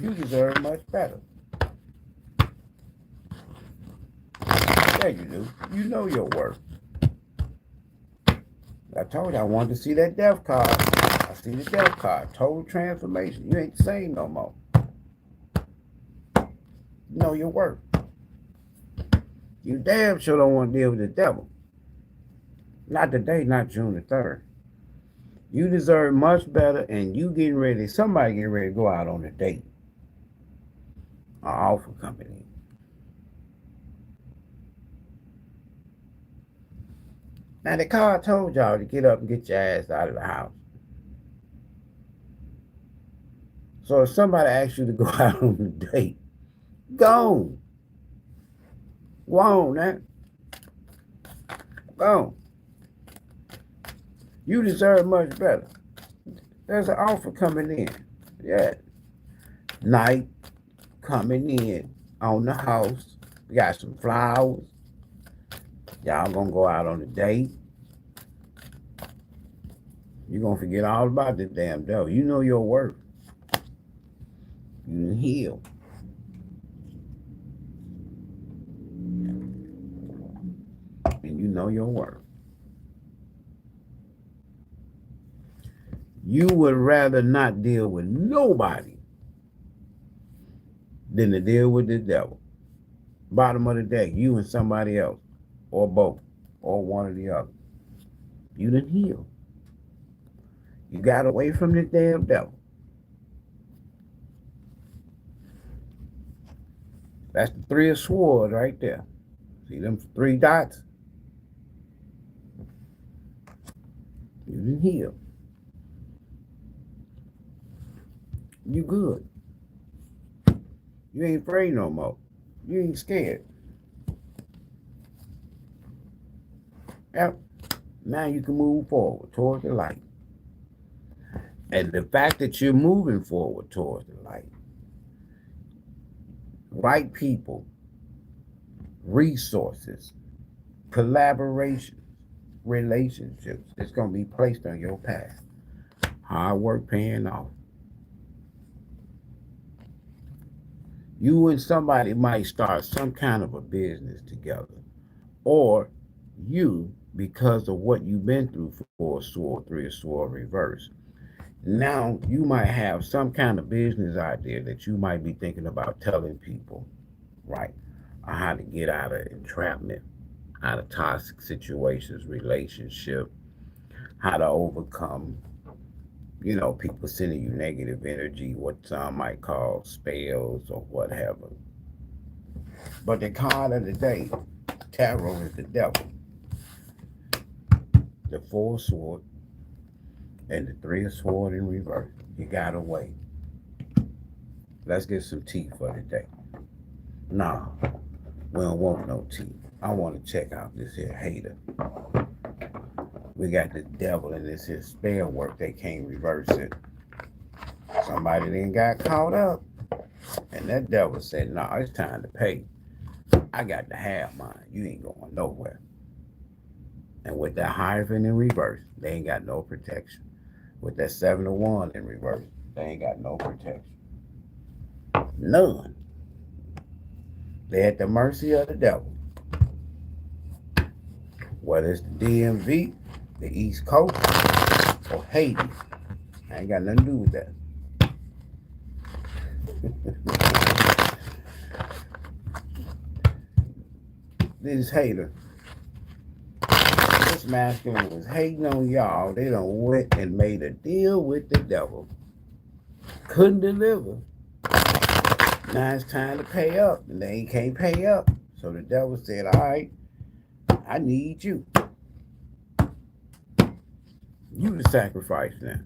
Speaker 1: You deserve much better. Yeah, you do. You know your worth. I told you I wanted to see that death card. I see the death card. Total transformation. You ain't the same no more. You know your worth. You damn sure don't want to deal with the devil. Not today, not June the 3rd. You deserve much better, and you getting ready, somebody getting ready to go out on a date. An offer company. Now the card told y'all to get up and get your ass out of the house. So if somebody asks you to go out on a date, go on. Go on, man. Go on. You deserve much better. There's an offer coming in. Yeah. Night coming in on the house. We got some flowers. Y'all gonna go out on a date. You're gonna forget all about this damn devil. You know your worth. You heal. And you know your worth. You would rather not deal with nobody than to deal with the devil. Bottom of the deck, you and somebody else, or both, or one or the other. You done heal. You got away from the damn devil. That's the 3 of Swords right there. See them 3 dots? You done heal. You good. You ain't afraid no more. You ain't scared. Yep. Now you can move forward toward the light. And the fact that you're moving forward towards the light, right people, resources, collaborations, relationships, it's going to be placed on your path. Hard work paying off. You and somebody might start some kind of a business together. Or you, because of what you've been through for a sword, 3 of Swords reverse, now you might have some kind of business idea that you might be thinking about telling people, right? Or how to get out of entrapment, out of toxic situations, relationship, how to overcome, people sending you negative energy, what some might call spells or whatever. But the card of the day, tarot, is the devil. The 4 of Swords and the 3 of Swords in reverse. You got away. Let's get some tea for the day. Nah, we don't want no tea. I want to check out this here hater. We got the devil in this here spell work. They can't reverse it. Somebody then got caught up. And that devil said, nah, it's time to pay. I got to have mine. You ain't going nowhere. And with that Hierophant in reverse, they ain't got no protection. With that 7 of Wands in reverse, they ain't got no protection. None. They at the mercy of the devil. Whether it's the DMV, the East Coast, or Haiti. I ain't got nothing to do with that. This hater. This masculine was hating on y'all. They done went and made a deal with the devil. Couldn't deliver. Now it's time to pay up. And they can't pay up. So the devil said, all right, I need you. You the sacrifice now.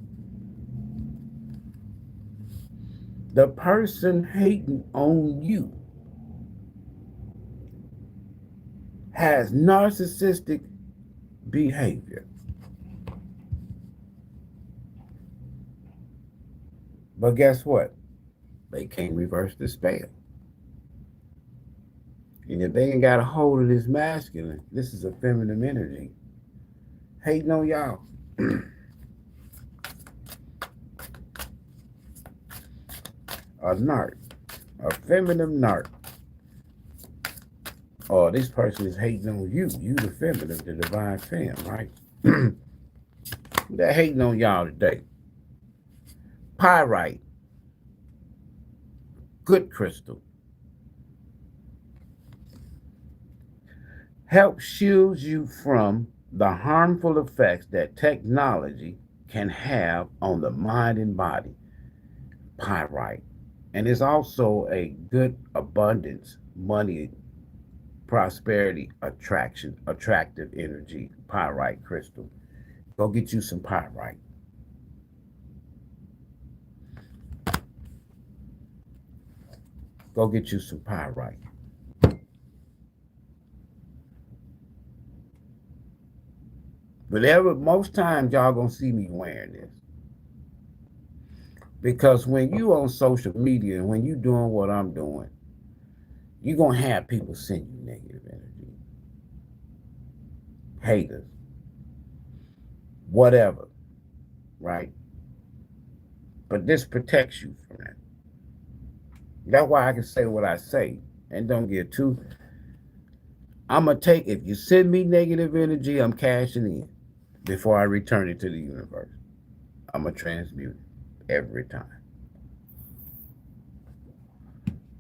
Speaker 1: The person hating on you has narcissistic behavior. But guess what? They can't reverse the spell. And if they ain't got a hold of this masculine, this is a feminine energy. Hating on y'all. A narc. A feminine narc. Oh, this person is hating on you. You the feminine, the divine femme, right? They're hating on y'all today. Pyrite. Good crystal. Helps shield you from the harmful effects that technology can have on the mind and body. Pyrite. And it's also a good abundance, money, prosperity, attractive energy, pyrite crystal. Go get you some pyrite. Go get you some pyrite. But most times y'all gonna see me wearing this. Because when you on social media and when you doing what I'm doing, you're gonna have people send you negative energy. Haters. Whatever. Right? But this protects you from that. That's why I can say what I say. And don't get too. I'm gonna take, if you send me negative energy, I'm cashing in before I return it to the universe. I'm gonna transmute it every time.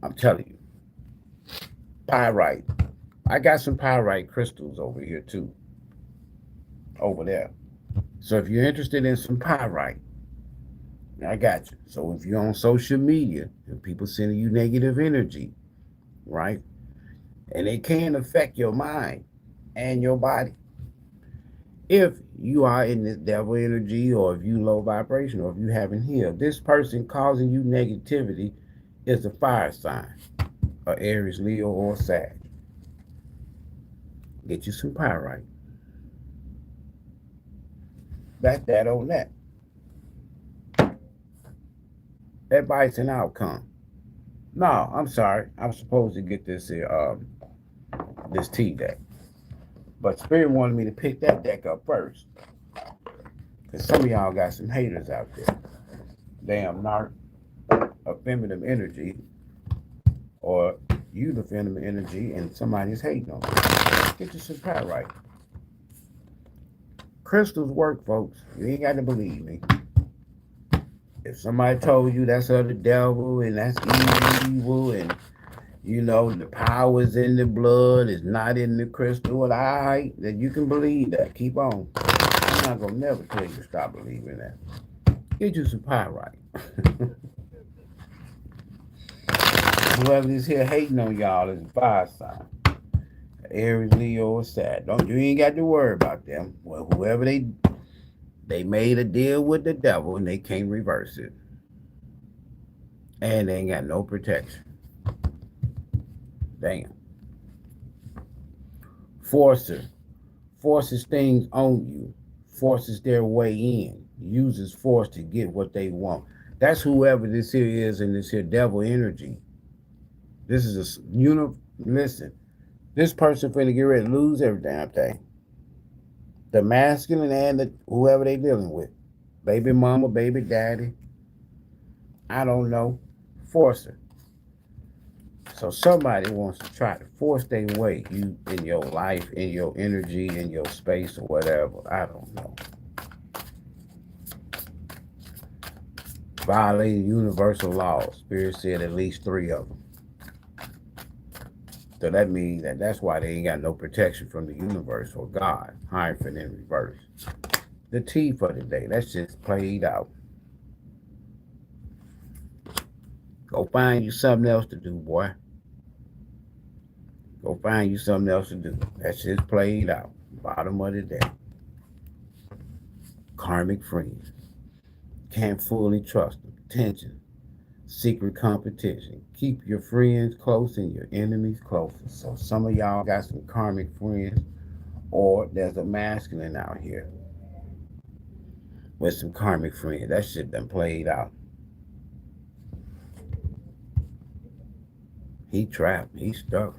Speaker 1: I'm telling you. Pyrite. I got some pyrite crystals over here too. Over there. So if you're interested in some pyrite, I got you. So if you're on social media and people sending you negative energy, right? And it can affect your mind and your body. If you are in this devil energy, or if you low vibration, or if you haven't healed, this person causing you negativity is a fire sign, a Aries, Leo, or Sag. Get you some pyrite. That's that on that. Advice and outcome. No, I'm sorry. I'm supposed to get this here, this tea deck. But Spirit wanted me to pick that deck up first. Because some of y'all got some haters out there. Damn narc, a feminine energy, or you the feminine energy, and somebody's hating on you. Get you some pyrite. Crystals work, folks. You ain't got to believe me. If somebody told you that's of the devil and that's evil and you know the power's in the blood, it's not in the crystal, well, all right, then you can believe that. Keep on. I'm not gonna never tell you to stop believing that. Get you some pyrite. Whoever is here hating on y'all is a fire sign. Aries, Leo, or Sag. You ain't got to worry about them. Well, whoever they made a deal with the devil and they can't reverse it. And they ain't got no protection. Damn. Forcer. Forces things on you. Forces their way in. Uses force to get what they want. That's whoever this here is in this here devil energy. This is listen. This person finna get ready to lose every damn thing. The masculine and whoever they dealing with. Baby mama, baby daddy. I don't know. Forcer. So somebody wants to try to force their way you in your life, in your energy, in your space, or whatever. I don't know. Violating universal laws. Spirit said at least 3 of them. So that means that's why they ain't got no protection from the universe or God. Hyphen in reverse. The T for the day. That's just played out. Go find you something else to do, boy. Go find you something else to do. That's just played out. Bottom of the day. Karmic friends. Can't fully trust them. Tension. Secret competition. Keep your friends close and your enemies closer. So some of y'all got some karmic friends, or there's a masculine out here with some karmic friends. That shit done played out. He trapped. He stuck.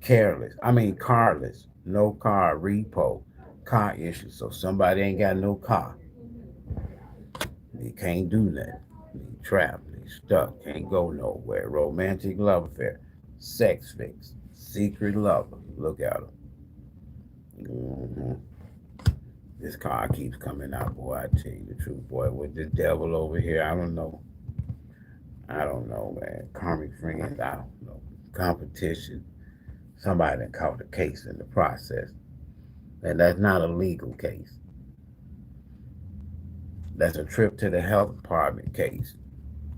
Speaker 1: carless, no car, repo, car issue. So somebody ain't got no car. They can't do nothing. They trapped, they stuck, can't go nowhere. Romantic love affair, sex fix, secret lover. Look at them. This car keeps coming out, boy. I tell you the truth, boy. With the devil over here, I don't know. I don't know, man. Karmic friends, I don't know. Competition. Somebody done caught a case in the process. And that's not a legal case. That's a trip to the health department case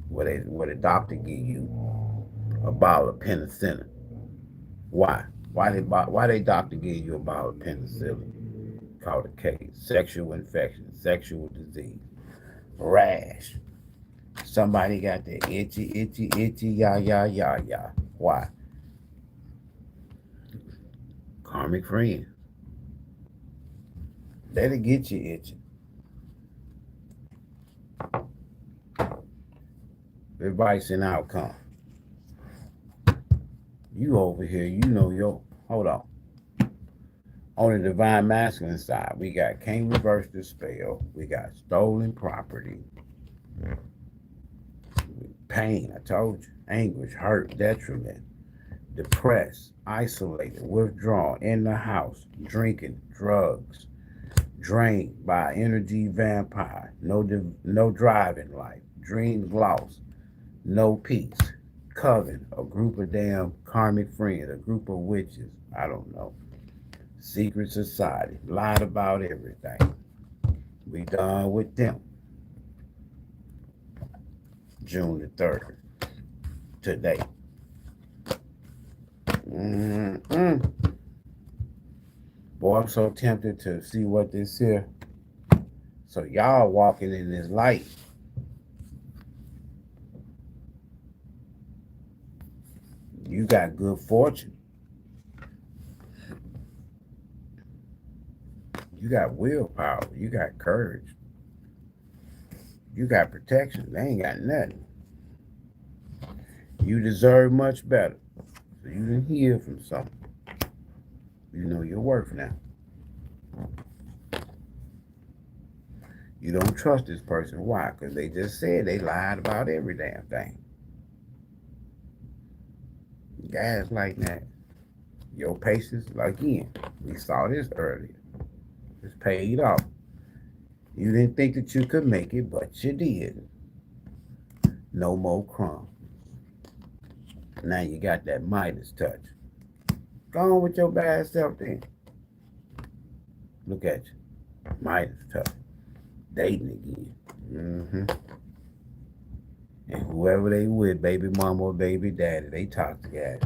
Speaker 1: where the doctor give you a bottle of penicillin. Why? Why they doctor give you a bottle of penicillin? Called a case. Sexual infection, sexual disease, rash. Somebody got the itchy, ya. Why? Karmic friend. That'll get you itching. Advice and outcome. You over here, you know hold on. On the divine masculine side, we got can't reverse the spell. We got stolen property. Pain, I told you. Anguish, hurt, detriment. Depressed, isolated, withdrawn, in the house, drinking, drugs, drained by energy vampire, no drive in life, dreams lost, no peace, coven, a group of damn karmic friends, a group of witches, I don't know, secret society, lied about everything. We done with them. June the 3rd, today. Boy, I'm so tempted to see what this here. So y'all walking in this light. You got good fortune. You got willpower. You got courage. You got protection. They ain't got nothing. You deserve much better. So you didn't hear from something. You know your worth now. You don't trust this person. Why? Because they just said they lied about every damn thing. Guys like that. Your patience, again, we saw this earlier. It's paid off. You didn't think that you could make it, but you did. No more crumbs. Now you got that Midas touch. Go on with your bad self then. Look at you. Midas touch. Dating again. And whoever they with, baby mama or baby daddy, they toxic at it.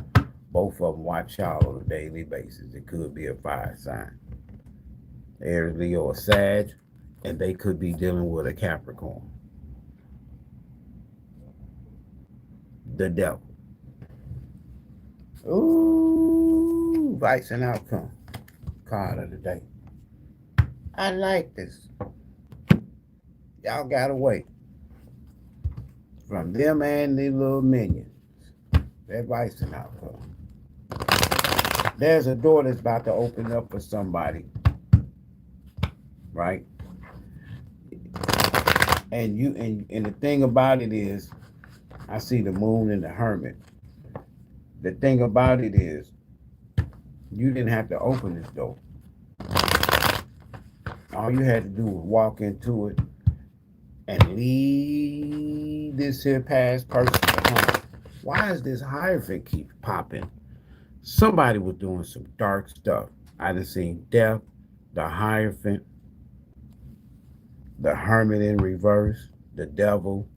Speaker 1: Both of them watch y'all on a daily basis. It could be a fire sign. Aries, Leo, or Sag, and they could be dealing with a Capricorn. The devil. Ooh, vice and outcome. Card of the day. I like this. Y'all got away from them and the little minions. Their vice and outcome. There's a door that's about to open up for somebody. Right? And the thing about it is, I see the moon and the hermit. The thing about it is, you didn't have to open this door. All you had to do was walk into it and leave this here past person behind. Why is this Hierophant keep popping? Somebody was doing some dark stuff. I done seen death, the Hierophant, the hermit in reverse, the devil,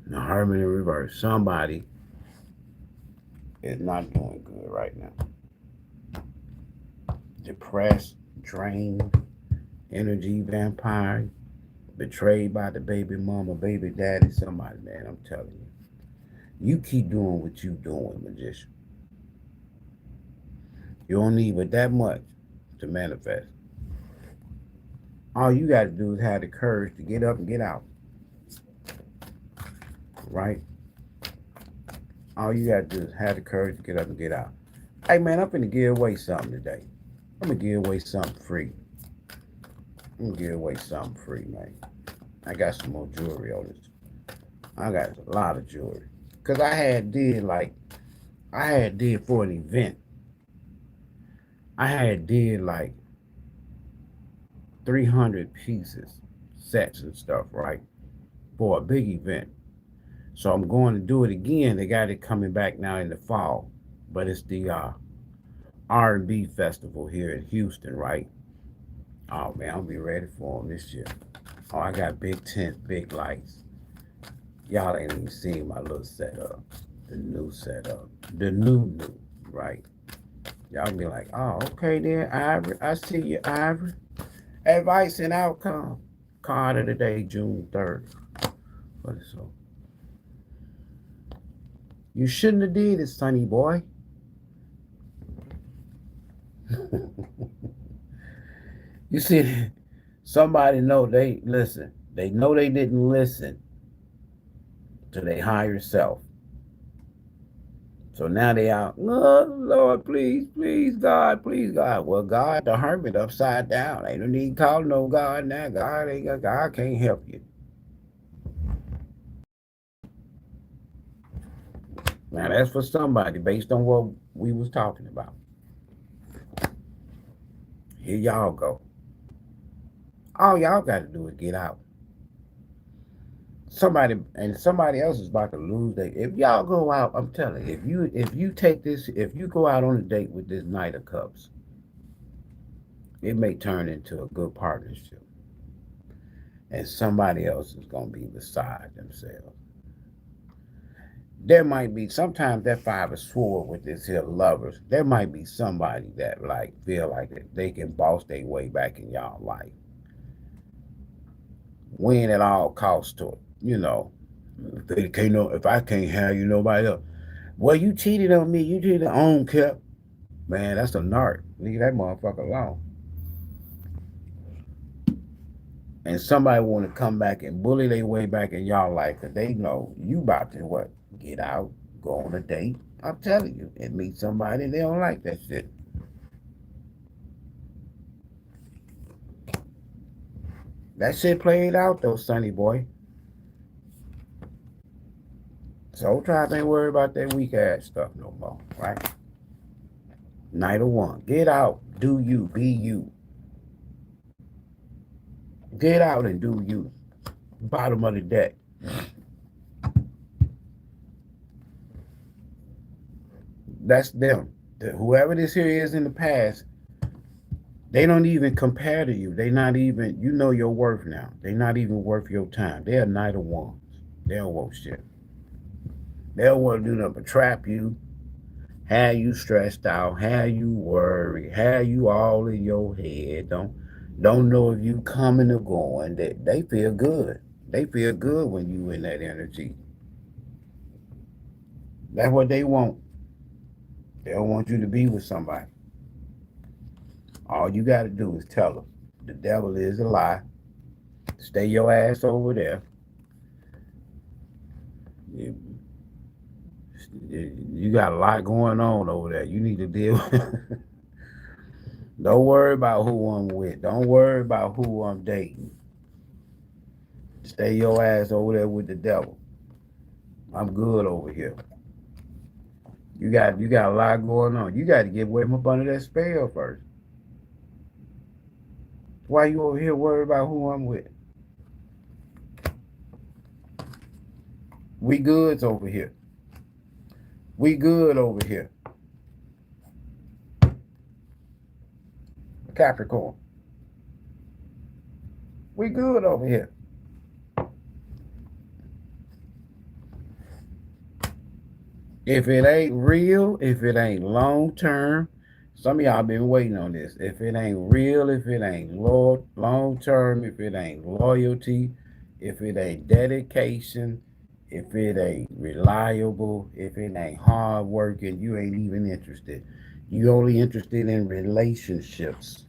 Speaker 1: the hermit in reverse. Somebody is not doing good right now. Depressed, drained, energy vampire, betrayed by the baby mama, baby daddy, somebody, man, I'm telling you. You keep doing what you doing, magician. You don't need but that much to manifest. All you got to do is have the courage to get up and get out. Right? All you got to do is have the courage to get up and get out. Hey man, I'm finna give away something today. I'm gonna give away something free. I'm gonna give away something free, man. I got some more jewelry on this. I got a lot of jewelry. Cause I had did for an event. I had did like 300 pieces, sets and stuff, right? For a big event. So I'm going to do it again. They got it coming back now in the fall. But it's the R&B festival here in Houston, right? Oh man, I'll be ready for them this year. Oh, I got big tents, big lights. Y'all ain't even seen my little setup. The new setup. The new, right? Y'all be like, oh, okay then, Ivory. I see you, Ivory. Advice and outcome. Card of the day, June 3rd. What is so? You shouldn't have did it, sonny boy. You see, somebody know they listen. They know they didn't listen to their higher self. So now they out, oh, Lord, please, please, God, please, God. Well, God, the hermit upside down. Ain't no need calling no God now. God can't help you. Now that's for somebody based on what we was talking about. Here y'all go. All y'all got to do is get out. Somebody else is about to lose their. If y'all go out, I'm telling you, if you go out on a date with this Knight of Cups, it may turn into a good partnership, and somebody else is gonna be beside themselves. There might be sometimes that five of sword with this here lovers. There might be somebody that like feel like that they can boss their way back in y'all life, win at all costs to it. You know, if I can't have you, nobody else. Well, you cheated on me. You did the own kept. Man, that's a narc. Leave that motherfucker alone. And somebody want to come back and bully their way back in y'all life because they know you about to what? Get out, go on a date. I'm telling you, and meet somebody they don't like that shit. That shit played out though, sonny boy. So try ain't worry about that weak ass stuff no more, right? Night of one. Get out. Do you. Be you. Get out and do you. Bottom of the deck. That's them. Whoever this here is in the past, they don't even compare to you. They not even, you know your worth now. They not even worth your time. They're a Night of Wands. They don't want shit. They don't want to do nothing but trap you, have you stressed out, have you worried, have you all in your head. Don't know if you coming or going. They feel good. They feel good when you in that energy. That's what they want. They don't want you to be with somebody. All you got to do is tell them the devil is a lie. Stay your ass over there. You got a lot going on over there. You need to deal with. Don't worry about who I'm with. Don't worry about who I'm dating. Stay your ass over there with the devil. I'm good over here. You got a lot going on. You got to get away from up under that spell first. Why you over here worried about who I'm with? We goods over here. We good over here. Capricorn. We good over here. If it ain't real, if it ain't long term, some of y'all been waiting on this. If it ain't real, if it ain't long term, if it ain't loyalty, if it ain't dedication, if it ain't reliable, if it ain't hard working, you ain't even interested. You only interested in relationships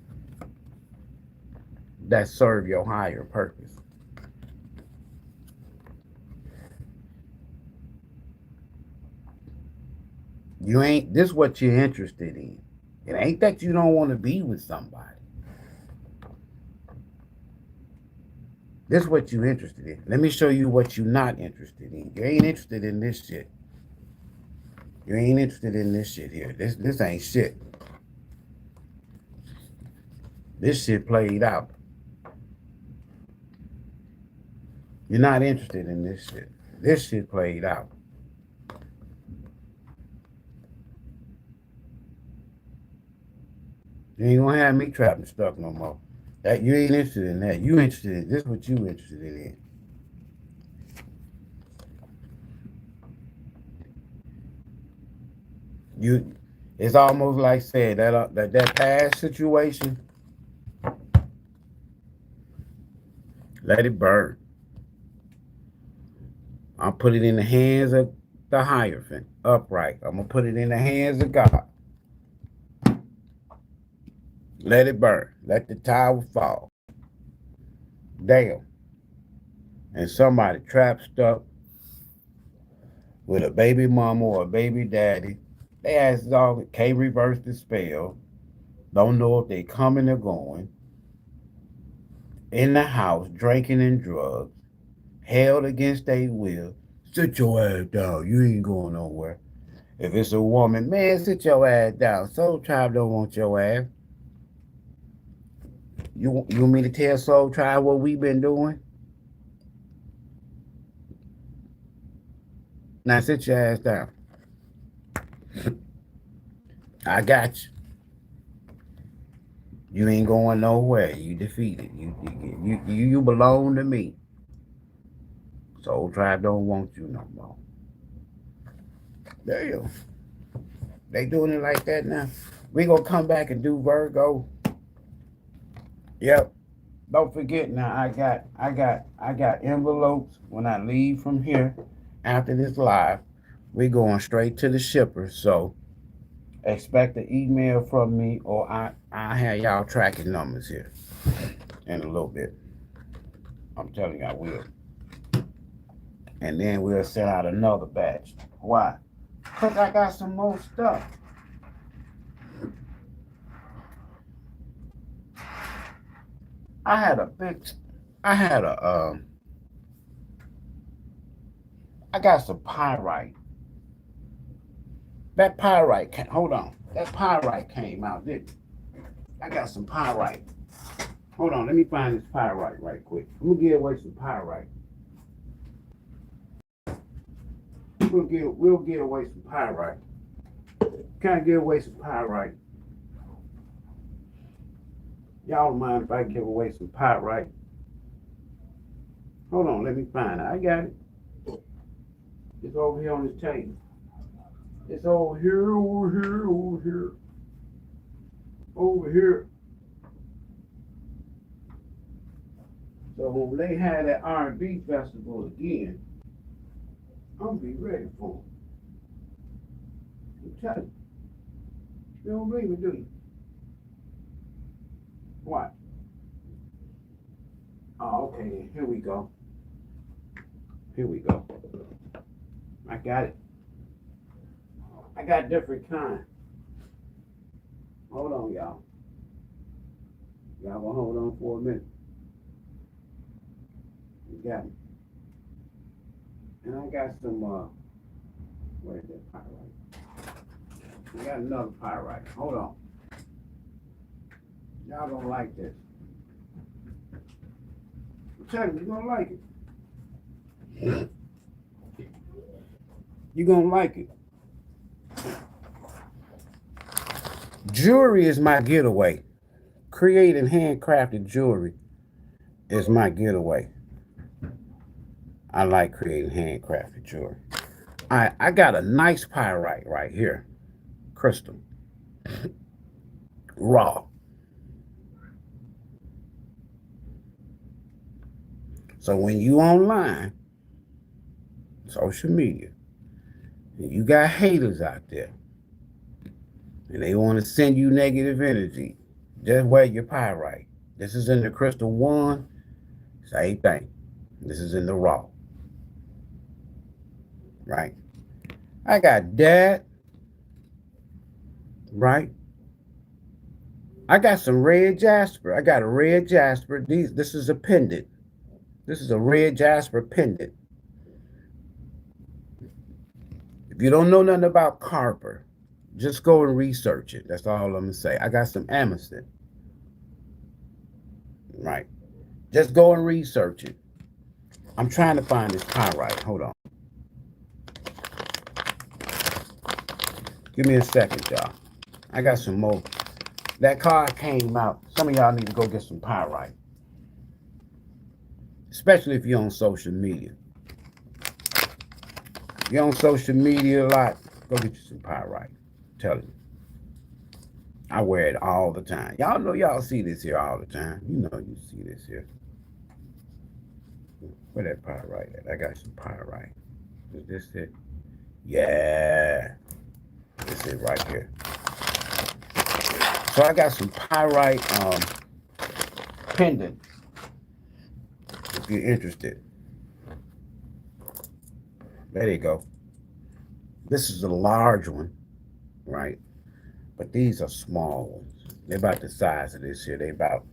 Speaker 1: that serve your higher purpose. You ain't, this what you're interested in. It ain't that you don't want to be with somebody. This is what you're interested in. Let me show you what you're not interested in. You ain't interested in this shit. You ain't interested in this shit here. This ain't shit. This shit played out. You're not interested in this shit. This shit played out. You ain't gonna have me trapped and stuck no more. That you ain't interested in that. You interested in this. Is what you interested in. You, it's almost like said that past situation. Let it burn. I'll put it in the hands of the Hierophant, upright. I'm gonna put it in the hands of God. Let it burn. Let the tower fall. Damn. And somebody trapped, stuck with a baby mama or a baby daddy. They ask all, can't reverse the spell. Don't know if they coming or going. In the house, drinking and drugs. Held against their will. Sit your ass down. You ain't going nowhere. If it's a woman, man, sit your ass down. Soul Tribe don't want your ass. You want me to tell Soul Tribe what we been doing? Now sit your ass down. I got you. You ain't going nowhere. You defeated. You belong to me. Soul Tribe don't want you no more. Damn. They doing it like that now. We gonna come back and do Virgo. Yep. Don't forget now. I got envelopes when I leave from here after this live. We going straight to the shipper. So expect an email from me, or I have y'all tracking numbers here in a little bit. I'm telling you, I will. And then we'll send out another batch. Why? Because I got some more stuff. I got some pyrite. That pyrite, hold on. That pyrite came out, didn't it? I got some pyrite. Hold on, let me find this pyrite right quick. I'm gonna give away some pyrite. We'll give away some pyrite. Can I give away some pyrite? Y'all don't mind if I give away some pyrite? Hold on, let me find it. I got it. It's over here on this table. It's over here, over here, over here. Over here. So when they have that R&B festival again, I'm gonna be ready for it. I'm telling you. You don't believe me, do you? What? Oh, okay then. Here we go. Here we go. I got it. I got different kind. Hold on, y'all. Y'all gonna hold on for a minute. You got it. And I got some, where's that pyrite? I got another pyrite. Hold on. Y'all gonna like this. I'm telling you, you're gonna like it. You're gonna like it. Jewelry is my getaway. Creating handcrafted jewelry is my getaway. I like creating handcrafted jewelry. I got a nice pyrite right here. Crystal. Raw. So when you online, social media, and you got haters out there, and they want to send you negative energy, just wear your pyrite. This is in the crystal one, same thing. This is in the raw. Right? I got that. right? I got some red jasper. I got a red jasper. This is a pendant. This is a red jasper pendant. If you don't know nothing about copper, just go and research it. That's all I'm gonna say. I got some amethyst. Right. Just go and research it. I'm trying to find this pyrite. Hold on. Give me a second, y'all. I got some more. That card came out. Some of y'all need to go get some pyrite. Especially if you're on social media. If you're on social media a lot, go get you some pyrite. I'm telling you. I wear it all the time. Y'all know y'all see this here all the time. You know you see this here. Where that pyrite at? I got some pyrite. Is this it? Yeah. This is right here. So I got some pyrite pendant. If you're interested. There you go. This is a large one, right? But these are small ones. They're about the size of this here. They about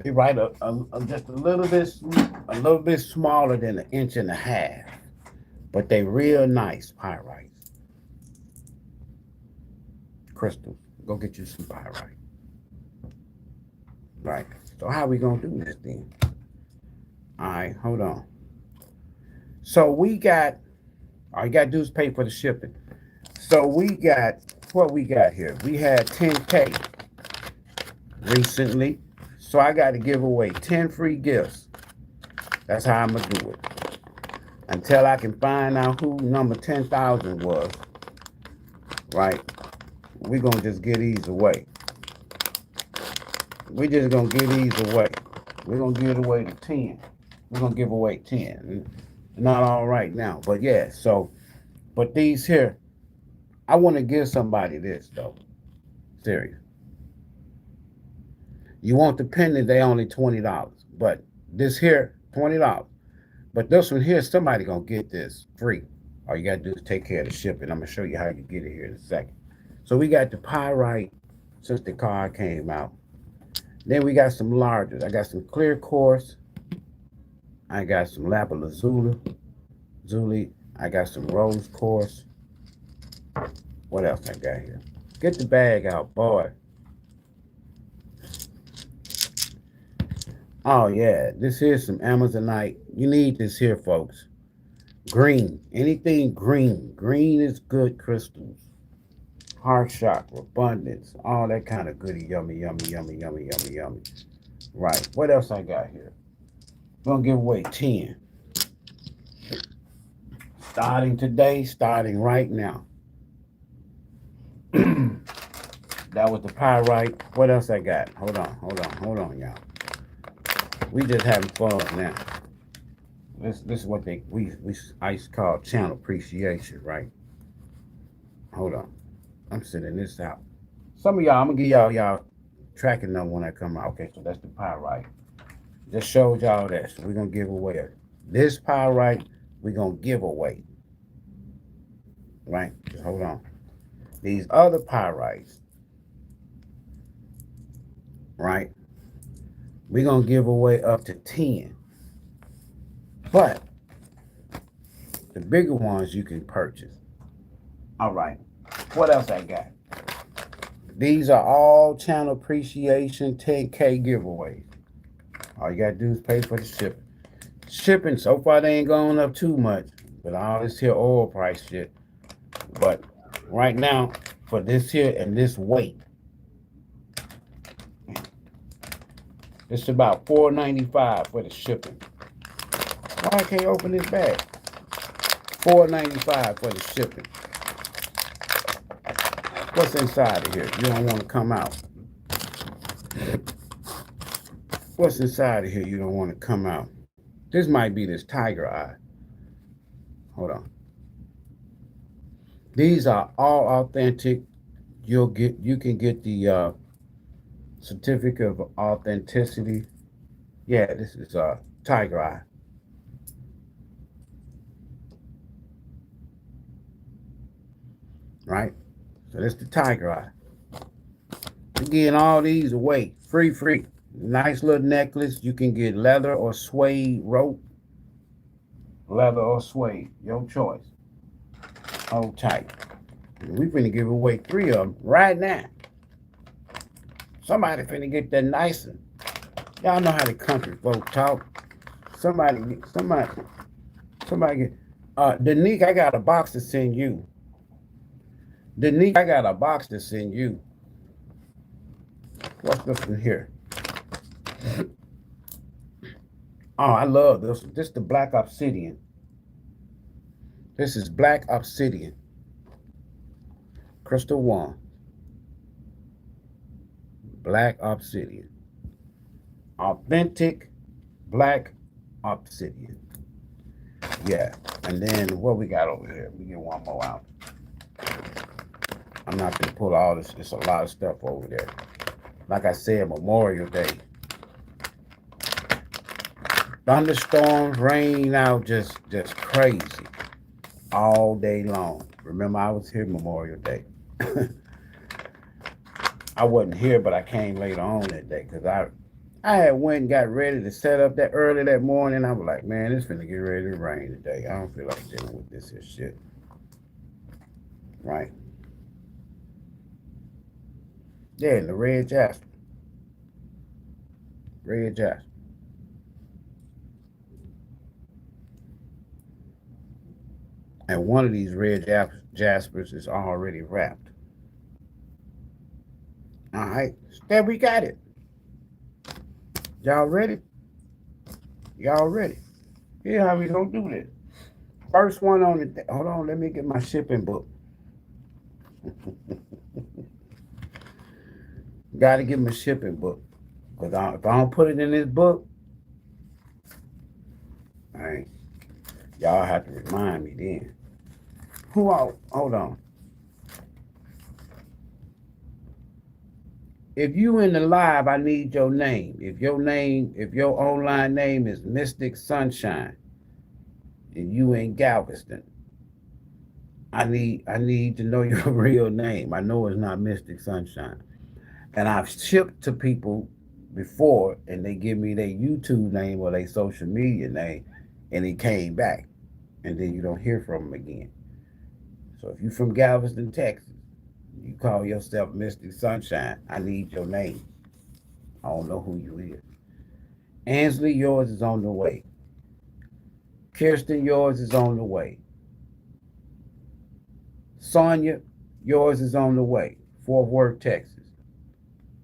Speaker 1: they right just a little bit smaller than 1.5 inches, but they real nice pyrites. Crystals. Go get you some pyrite. Right. So how we gonna do this then? All right, hold on. So we got, all you gotta do is pay for the shipping. So we got, what we got here? We had 10K recently. So I got to give away 10 free gifts. That's how I'm gonna do it. Until I can find out who number 10,000 was. Right? We're gonna just give these away. We're just gonna give these away. We're gonna give away the 10. We're gonna give away 10. Not all right now, but yeah. So, but these here, I want to give somebody this though. Serious. You want the pendant? They only $20, but this here $20. But this one here, somebody gonna get this free. All you gotta do is take care of the shipping. I'm gonna show you how you get it here in a second. So we got the pyrite since the card came out. Then we got some largers. I got some clear quartz. I got some lapis-lazuli. I got some rose quartz. What else I got here? Get the bag out, boy. Oh yeah, this here's some Amazonite. You need this here, folks. Green. Anything green. Green is good crystals. Heart chakra, abundance, all that kind of goody, yummy, yummy, yummy, yummy, yummy, yummy. Right. What else I got here? I'm gonna give away 10. Starting today, starting right now. That was the pyrite. What else I got? Hold on, y'all. We just having fun now. This is what I used to call channel appreciation, right? Hold on. I'm sending this out. Some of y'all, I'm gonna give y'all tracking number when I come out. Okay, so that's the pyrite. Just showed y'all that. So we're gonna give away this pyrite. We're gonna give away. Right? Just hold on. These other pyrites, right? We're gonna give away up to 10. But the bigger ones you can purchase. All right. What else I got? These are all channel appreciation 10K giveaways. All you gotta do is pay for the shipping. Shipping so far they ain't going up too much, but all this here oil price shit. But right now, for this here and this weight, it's about $4.95 for the shipping. Why I can't open this bag? $4.95 for the shipping. What's inside of here? You don't want to come out. What's inside of here? You don't want to come out. This might be this tiger eye. Hold on. These are all authentic. You can get the certificate of authenticity. Yeah, this is Tiger Eye. Right? So this the Tiger Eye. We're getting all these away. Free. Nice little necklace. You can get leather or suede rope. Leather or suede. Your choice. Hold tight. We finna give away 3 of them right now. Somebody finna get that nice one. Y'all know how the country folk talk. Somebody get Danique, I got a box to send you. Danique, I got a box to send you. What's this in here? Oh, I love this. This is the black obsidian. This is black obsidian. Crystal 1. Black obsidian. Authentic black obsidian. Yeah. And then what we got over here? We get one more out. I'm not going to pull all this. There's a lot of stuff over there. Like I said, Memorial Day. Thunderstorms, rain out just crazy all day long. Remember, I was here Memorial Day. I wasn't here, but I came later on that day because I had went and got ready to set up that early that morning. I was like, man, it's finna get ready to rain today. I don't feel like dealing with this here shit. Right? Yeah, and the red jasper. Red jasper. And one of these red jaspers is already wrapped. All right, there we got it. Y'all ready? Y'all ready? Here's how we gonna do this. First one on the, hold on, let me get my shipping book. Gotta get my shipping book. Because if I don't put it in this book, all right, y'all have to remind me then. Hold on. If you in the live, I need your name. If your online name is Mystic Sunshine, and you in Galveston, I need to know your real name. I know it's not Mystic Sunshine. And I've shipped to people before, and they give me their YouTube name or their social media name, and it came back. And then you don't hear from them again. So if you're from Galveston, Texas, you call yourself Mystic Sunshine, I need your name. I don't know who you is. Ansley, yours is on the way. Kirsten, yours is on the way. Sonia, yours is on the way. Fort Worth, Texas.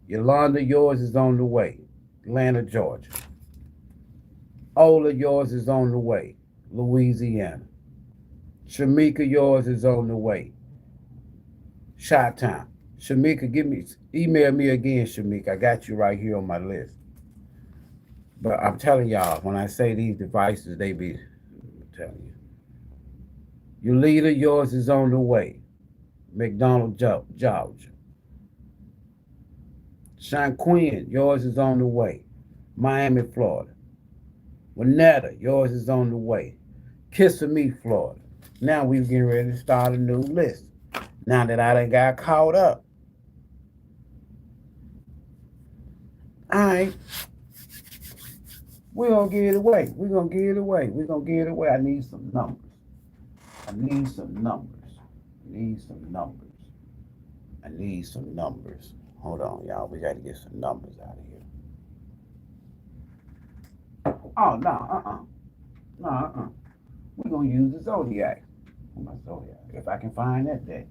Speaker 1: Yolanda, yours is on the way. Atlanta, Georgia. Ola, yours is on the way. Louisiana. Shamika, yours is on the way. Chi-Town. Shamika, email me again, Shamika. I got you right here on my list. But I'm telling y'all, when I say these devices, they be, I'm telling you. Yulita, yours is on the way. McDonald, Georgia. Shanquin, yours is on the way. Miami, Florida. Winetta, yours is on the way. Kissimmee, Florida. Now we're getting ready to start a new list. Now that I done got caught up. All right. We're going to get it away. We're going to get it away. We're going to get it away. I need some numbers. I need some numbers. Hold on, y'all. We got to get some numbers out of here. Oh, no, We're going to use the Zodiac. My Zodiac. If I can find that day.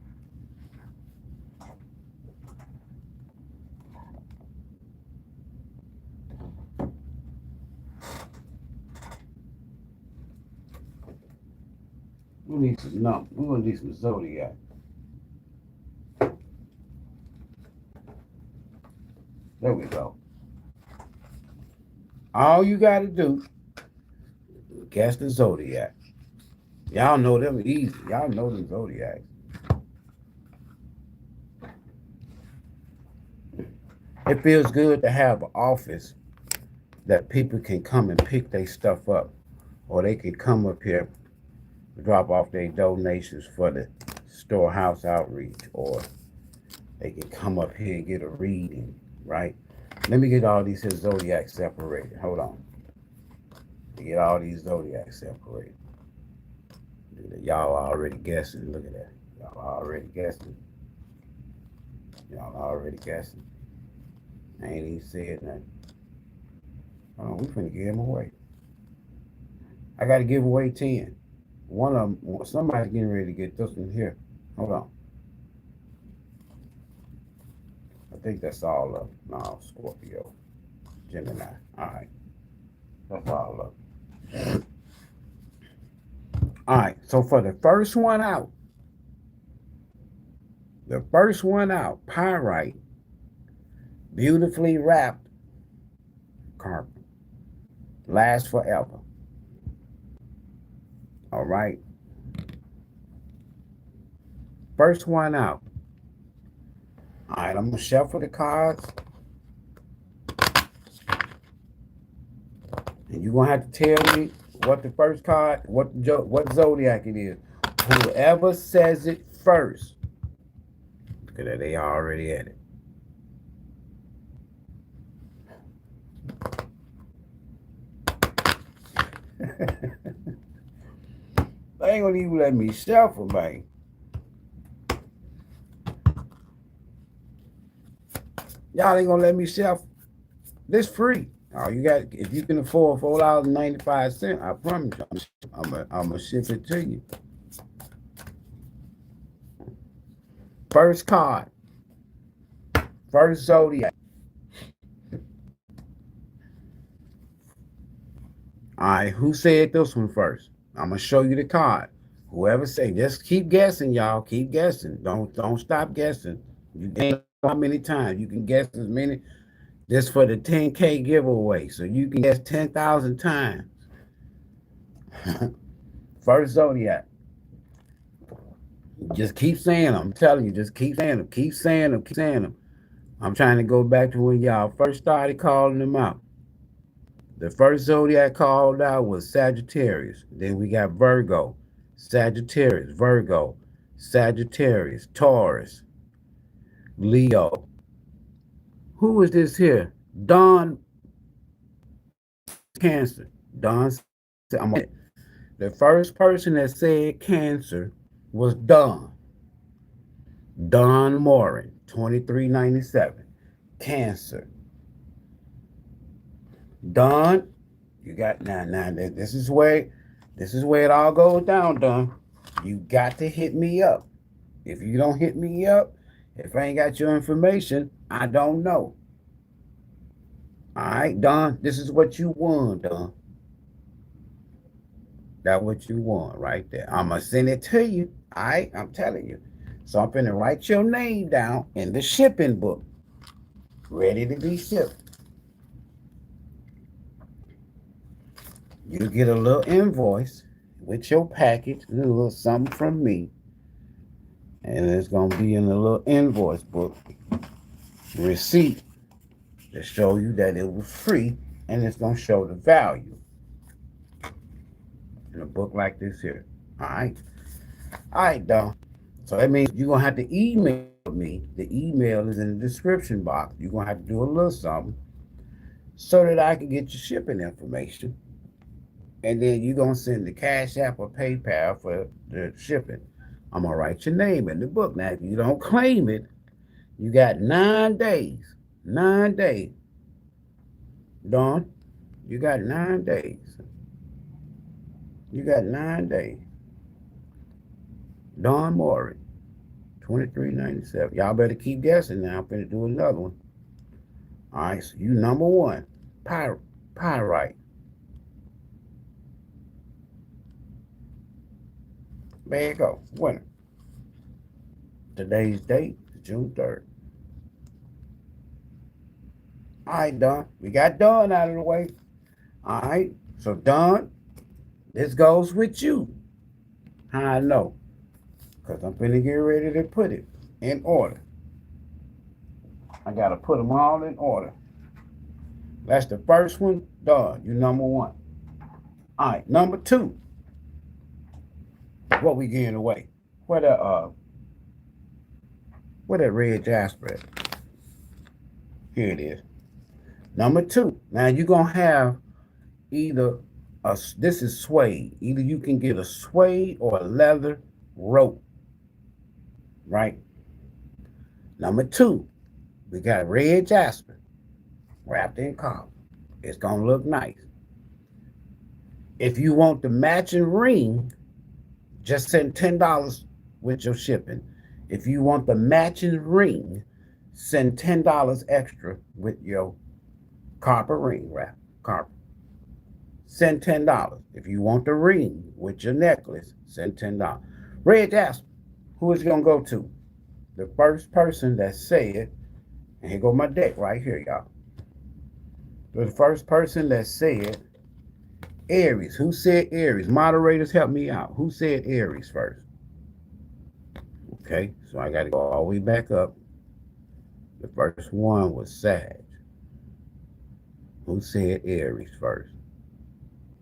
Speaker 1: We need some numbers. We're going to need some Zodiac. There we go. All you got to do, guess the Zodiac. Y'all know them easy. Y'all know them Zodiacs. It feels good to have an office that people can come and pick their stuff up, or they can come up here, drop off their donations for the storehouse outreach, or they can come up here and get a reading, right? Let me get all these here zodiacs separated. Hold on. Get all these zodiacs separated. Y'all already guessing. Look at that. Y'all already guessing. Y'all already guessing. I ain't even said nothing. Hold on, we finna give them away. I gotta give away 10. One of them, somebody's getting ready to get this one here. Hold on. I think that's all of them. No, Scorpio, Gemini. All right. That's all of them. All right. So for the first one out, pyrite, beautifully wrapped carbon, lasts forever. All right. First one out. All right, I'm going to shuffle the cards. And you're going to have to tell me what the first card, what zodiac it is. Whoever says it first. Look at that, they already at it. They ain't going to even let me shuffle, man. Y'all ain't gonna let me sell this free. Oh, you got, if you can afford $4.95, I promise you, I'm gonna ship it to you. First card, first zodiac. All right, who said this one first? I'm gonna show you the card. Whoever say, just keep guessing, y'all. Keep guessing. Don't stop guessing. You can how many times you can guess as many. This for the 10K giveaway, so you can guess 10,000 times. First zodiac. Just keep saying them. I'm telling you, just keep saying them. Keep saying them. Keep saying them. I'm trying to go back to when y'all first started calling them out. The first zodiac called out was Sagittarius. Then we got Virgo, Sagittarius, Virgo, Sagittarius, Taurus, Leo. Who is this here? Dawn, Cancer. Dawn, the first person that said Cancer was Dawn. Dawn Morin, 2397. Cancer. Dawn, you got now this is where it all goes down, Dawn. You got to hit me up. If you don't hit me up, if I ain't got your information, I don't know. All right, Dawn, this is what you won, Dawn. That's what you want right there. I'm going to send it to you. All right, I'm telling you. So I'm going to write your name down in the shipping book. Ready to be shipped. You get a little invoice with your package, a little something from me. And it's going to be in the little invoice book. Receipt to show you that it was free, and it's going to show the value in a book like this here. All right, Dawn. So that means you're going to have to email me. The email is in the description box. You're going to have to do a little something so that I can get your shipping information. And then you're going to send the Cash App or PayPal for the shipping. I'm going to write your name in the book. Now, if you don't claim it, you got 9 days. 9 days. Dawn, you got 9 days. You got 9 days. Dawn Maury, 2397. Y'all better keep guessing now. I'm going to do another one. All right, so you number one. Pyrite. There you go. Winner. Today's date is June 3rd. All right, Dawn. We got Dawn out of the way. All right. So, Dawn, this goes with you. How I know? Because I'm going to get ready to put it in order. I got to put them all in order. That's the first one. Done. You number one. All right. Number two. What we getting away? Where that red jasper at? Here it is. Number two. Now you're gonna have either this is suede. Either you can get a suede or a leather rope. Right? Number two, we got red jasper wrapped in copper. It's gonna look nice. If you want the matching ring, just send $10 with your shipping. If you want the matching ring, send $10 extra with your copper ring wrap. Copper. Send $10. If you want the ring with your necklace, send $10. Red jasper, who is it gonna go to? The first person that said, and here go my deck right here, y'all. The first person that said Aries. Who said Aries? Moderators, help me out. Who said Aries first? Okay, so I got to go all the way back up. The first one was Sag. Who said Aries first?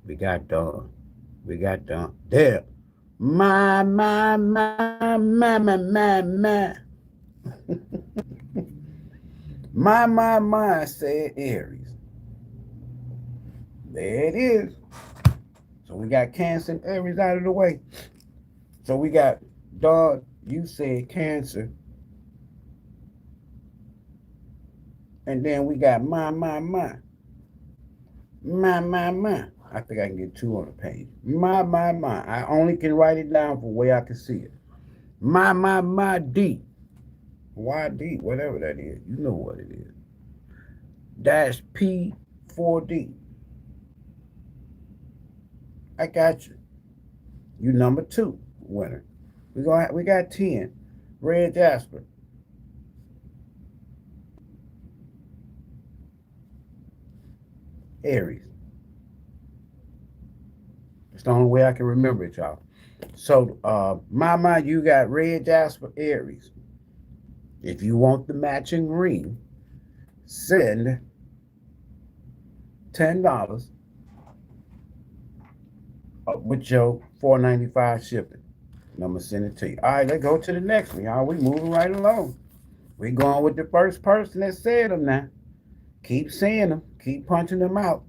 Speaker 1: We got done. We got done. There. My. My said Aries. There it is. So we got Cancer and Aries out of the way. So we got Dog, you said Cancer. And then we got my. I think I can get two on the page. My. I only can write it down for the way I can see it. My D. YD, whatever that is. You know what it is. Dash P4D. I got you. You number two winner. We got 10. Red jasper. Aries. It's the only way I can remember it, y'all. So, my, you got red jasper, Aries. If you want the matching ring, send $10 with your $4.95 shipping. And I'm going to send it to you. All right, let's go to the next one, y'all. We moving right along. We going with the first person that said them now. Keep saying them. Keep punching them out.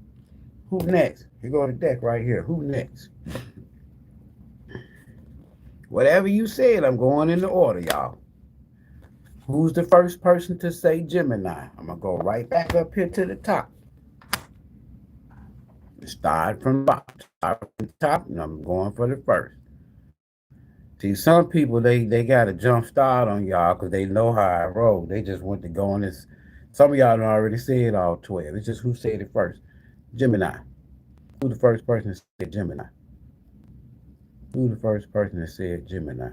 Speaker 1: Who next? Here go the deck right here. Who next? Whatever you said, I'm going in the order, y'all. Who's the first person to say Gemini? I'm going to go right back up here to the top. Start from the top, and I'm going for the first. See, some people, they got a jump start on y'all because they know how I roll. They just want to go on this. Some of y'all already said all 12. It's just who said it first. Gemini. Who the first person that said Gemini? Who the first person that said Gemini?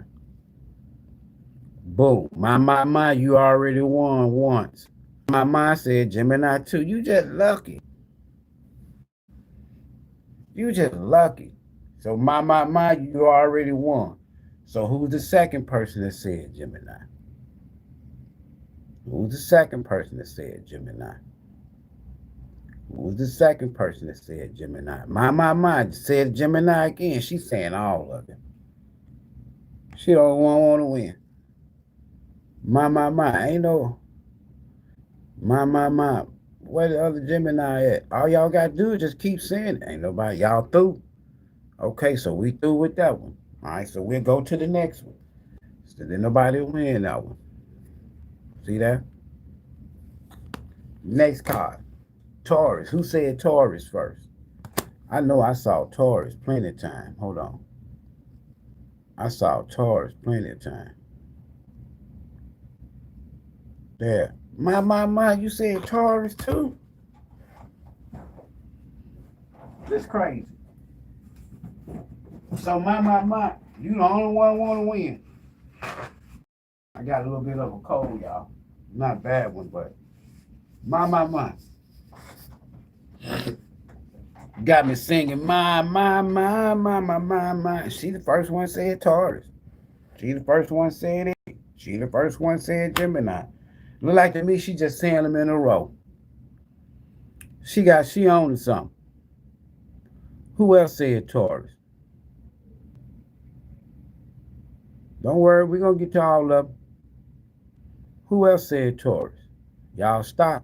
Speaker 1: Boom. My, you already won once. My said Gemini too. You just lucky. You just lucky. So my, you already won. So who's the second person that said Gemini? Who's the second person that said Gemini? Who's the second person that said Gemini? My said Gemini again. She's saying all of it. She don't want to win. My, ain't no. My. Where the other Gemini at? All y'all got to do is just keep saying it. Ain't nobody. Y'all through. Okay, so we through with that one. All right, so we'll go to the next one. So then nobody will win that one. See that? Next card. Taurus. Who said Taurus first? I know I saw Taurus plenty of time. Hold on. I saw Taurus plenty of time. There. My, you said Taurus too? This crazy. So my, you the only one want to win. I got a little bit of a cold, y'all. Not a bad one, but my. Got me singing my. She the first one said Taurus. She the first one said it. She the first one said Gemini. Look like to me she just saying them in a row. She owning something. Who else said Taurus? Don't worry, we're going to get to all of them. Who else said Taurus? Y'all stop.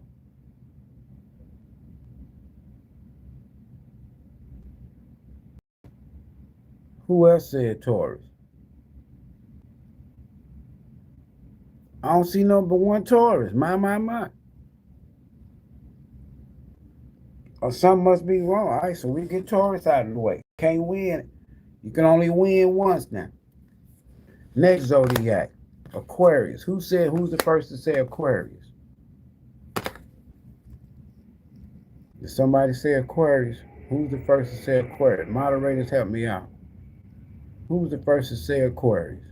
Speaker 1: Who else said Taurus? I don't see no but one Taurus. My. Or something must be wrong. All right, so we get Taurus out of the way. Can't win. You can only win once now. Next zodiac, Aquarius. Who's the first to say Aquarius? Did somebody say Aquarius? Who's the first to say Aquarius? Moderators, help me out. Who's the first to say Aquarius?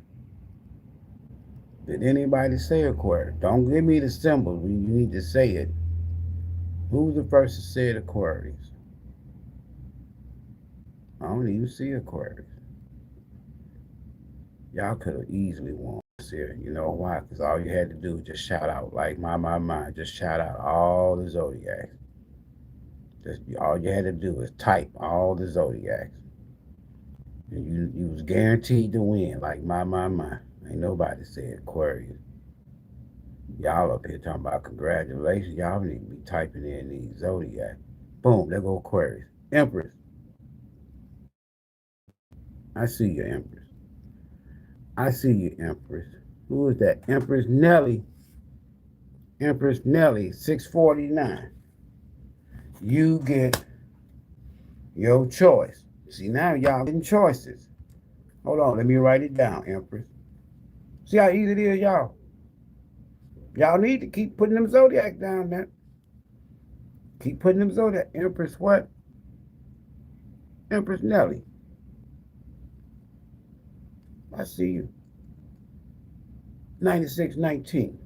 Speaker 1: Did anybody say Aquarius? Don't give me the symbols when you need to say it. Who's the first to say Aquarius? I don't even see Aquarius. Y'all could have easily won this here. You know why? Because all you had to do was just shout out, like my. Just shout out all the zodiacs. Just all you had to do was type all the zodiacs. And you was guaranteed to win, like my. Ain't nobody said Aquarius. Y'all up here talking about congratulations. Y'all need to be typing in these zodiac. Boom, there go Aquarius. Empress. I see you, Empress. I see you, Empress. Who is that? Empress Nelly. Empress Nelly, 649. You get your choice. See, now y'all getting choices. Hold on, let me write it down, Empress. See how easy it is, y'all? Y'all need to keep putting them zodiac down there. Keep putting them zodiac. Empress what? Empress Nelly. I see you. 9619.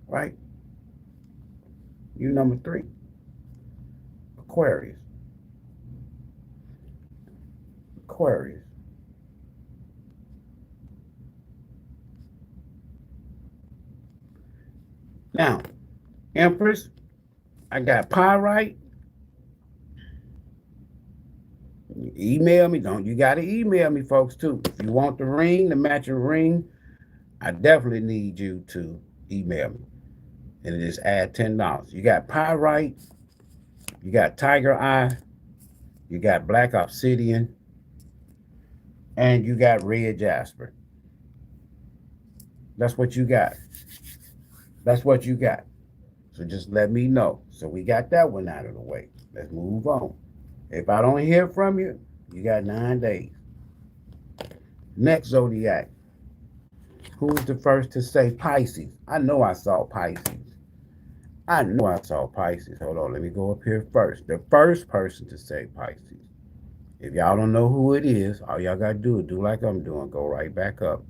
Speaker 1: Right? You number 3. Aquarius. Aquarius. Now, Empress, I got pyrite. Email me. You got to email me, folks, too. If you want the ring, the matching ring, I definitely need you to email me. And just add $10. You got pyrite. You got tiger eye. You got black obsidian. And you got red jasper. That's what you got. That's what you got. So just let me know. So we got that one out of the way. Let's move on. If I don't hear from you, you got 9 days. Next zodiac. Who's the first to say Pisces? I know I saw Pisces. I know I saw Pisces. Hold on, let me go up here first. The first person to say Pisces. If y'all don't know who it is, all y'all got to do is do like I'm doing. Go right back up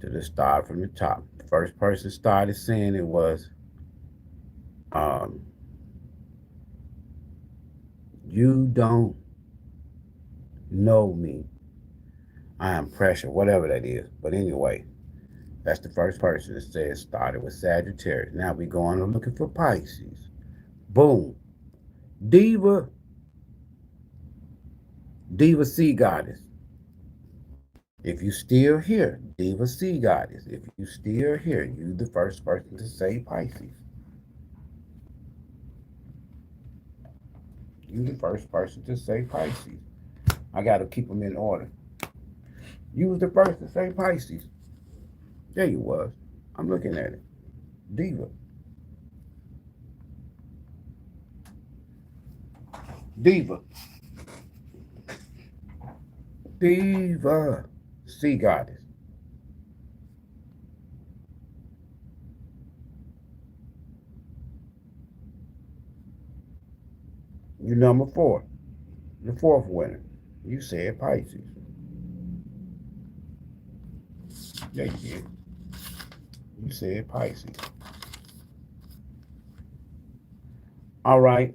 Speaker 1: to the start from the top. The first person started saying it was you don't know me. I am pressure, whatever that is. But anyway, that's the first person that says started with Sagittarius. Now we going and looking for Pisces. Boom. Diva Sea Goddess. If you still here, Diva Sea Goddess. If you still here, you the first person to say Pisces. You the first person to say Pisces. I got to keep them in order. You was the first to say Pisces. There you was. I'm looking at it. Diva. Diva. Diva. Sea Goddess. You number 4. The 4th winner. You said Pisces. There you did. You said Pisces. All right.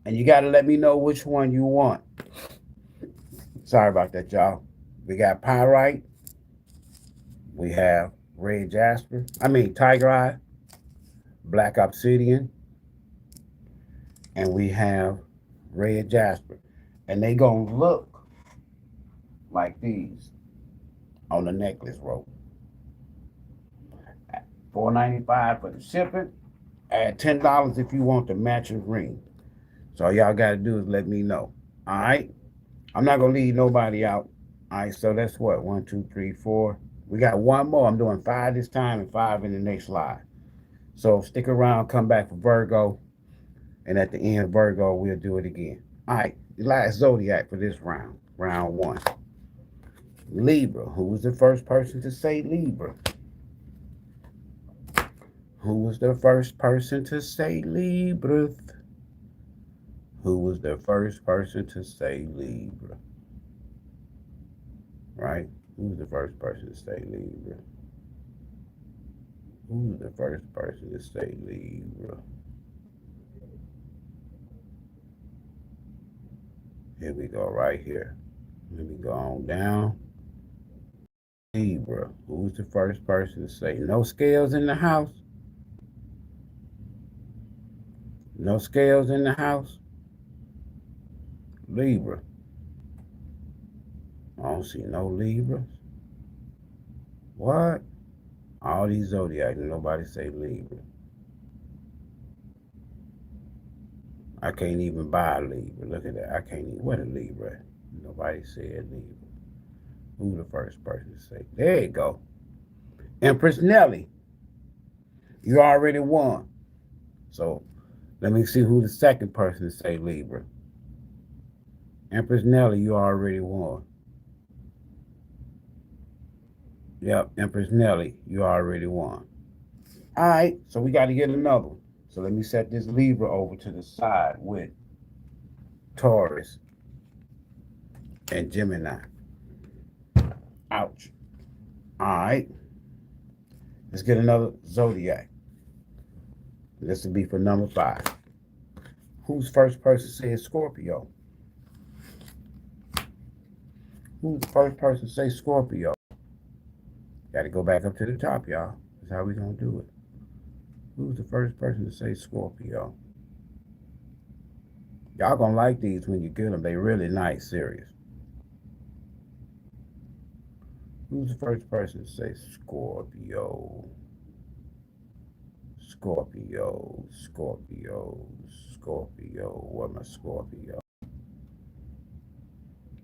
Speaker 1: And you got to let me know which one you want. Sorry about that, y'all. We got pyrite. We have red jasper. Tiger eye, black obsidian, and we have red jasper. And they gonna look like these on the necklace rope. $4.95 for the shipping. Add $10 if you want the matching ring. So all y'all gotta do is let me know. All right. I'm not gonna leave nobody out. All right. So that's what 1, 2, 3, 4. We got one more. I'm doing 5 this time and 5 in the next live. So stick around. Come back for Virgo, and at the end of Virgo, we'll do it again. All right. The last zodiac for this round. Round 1. Libra. Who was the first person to say Libra? Who was the first person to say Libra? Who was the first person to say Libra? Right? Who was the first person to say Libra? Who was the first person to say Libra? Here we go, right here. Let me go on down. Libra. Who was the first person to say no scales in the house? No scales in the house? Libra. I don't see no Libras. What? All these zodiacs, nobody say Libra. I can't even buy a Libra. Look at that. I can't even. What a Libra? Nobody said Libra. Who the first person to say? There you go. Empress Nelly. You already won. So let me see who the second person to say Libra. Empress Nelly, you already won. Yep, Empress Nelly, you already won. All right, so we got to get another one. So let me set this Libra over to the side with Taurus and Gemini. Ouch. All right. Let's get another zodiac. This will be for number 5. Who's first person say Scorpio? Who's the first person to say Scorpio? Got to go back up to the top, y'all. That's how we going to do it. Who's the first person to say Scorpio? Y'all going to like these when you get them. They really nice, serious. Who's the first person to say Scorpio? Scorpio, Scorpio, Scorpio. What my Scorpio?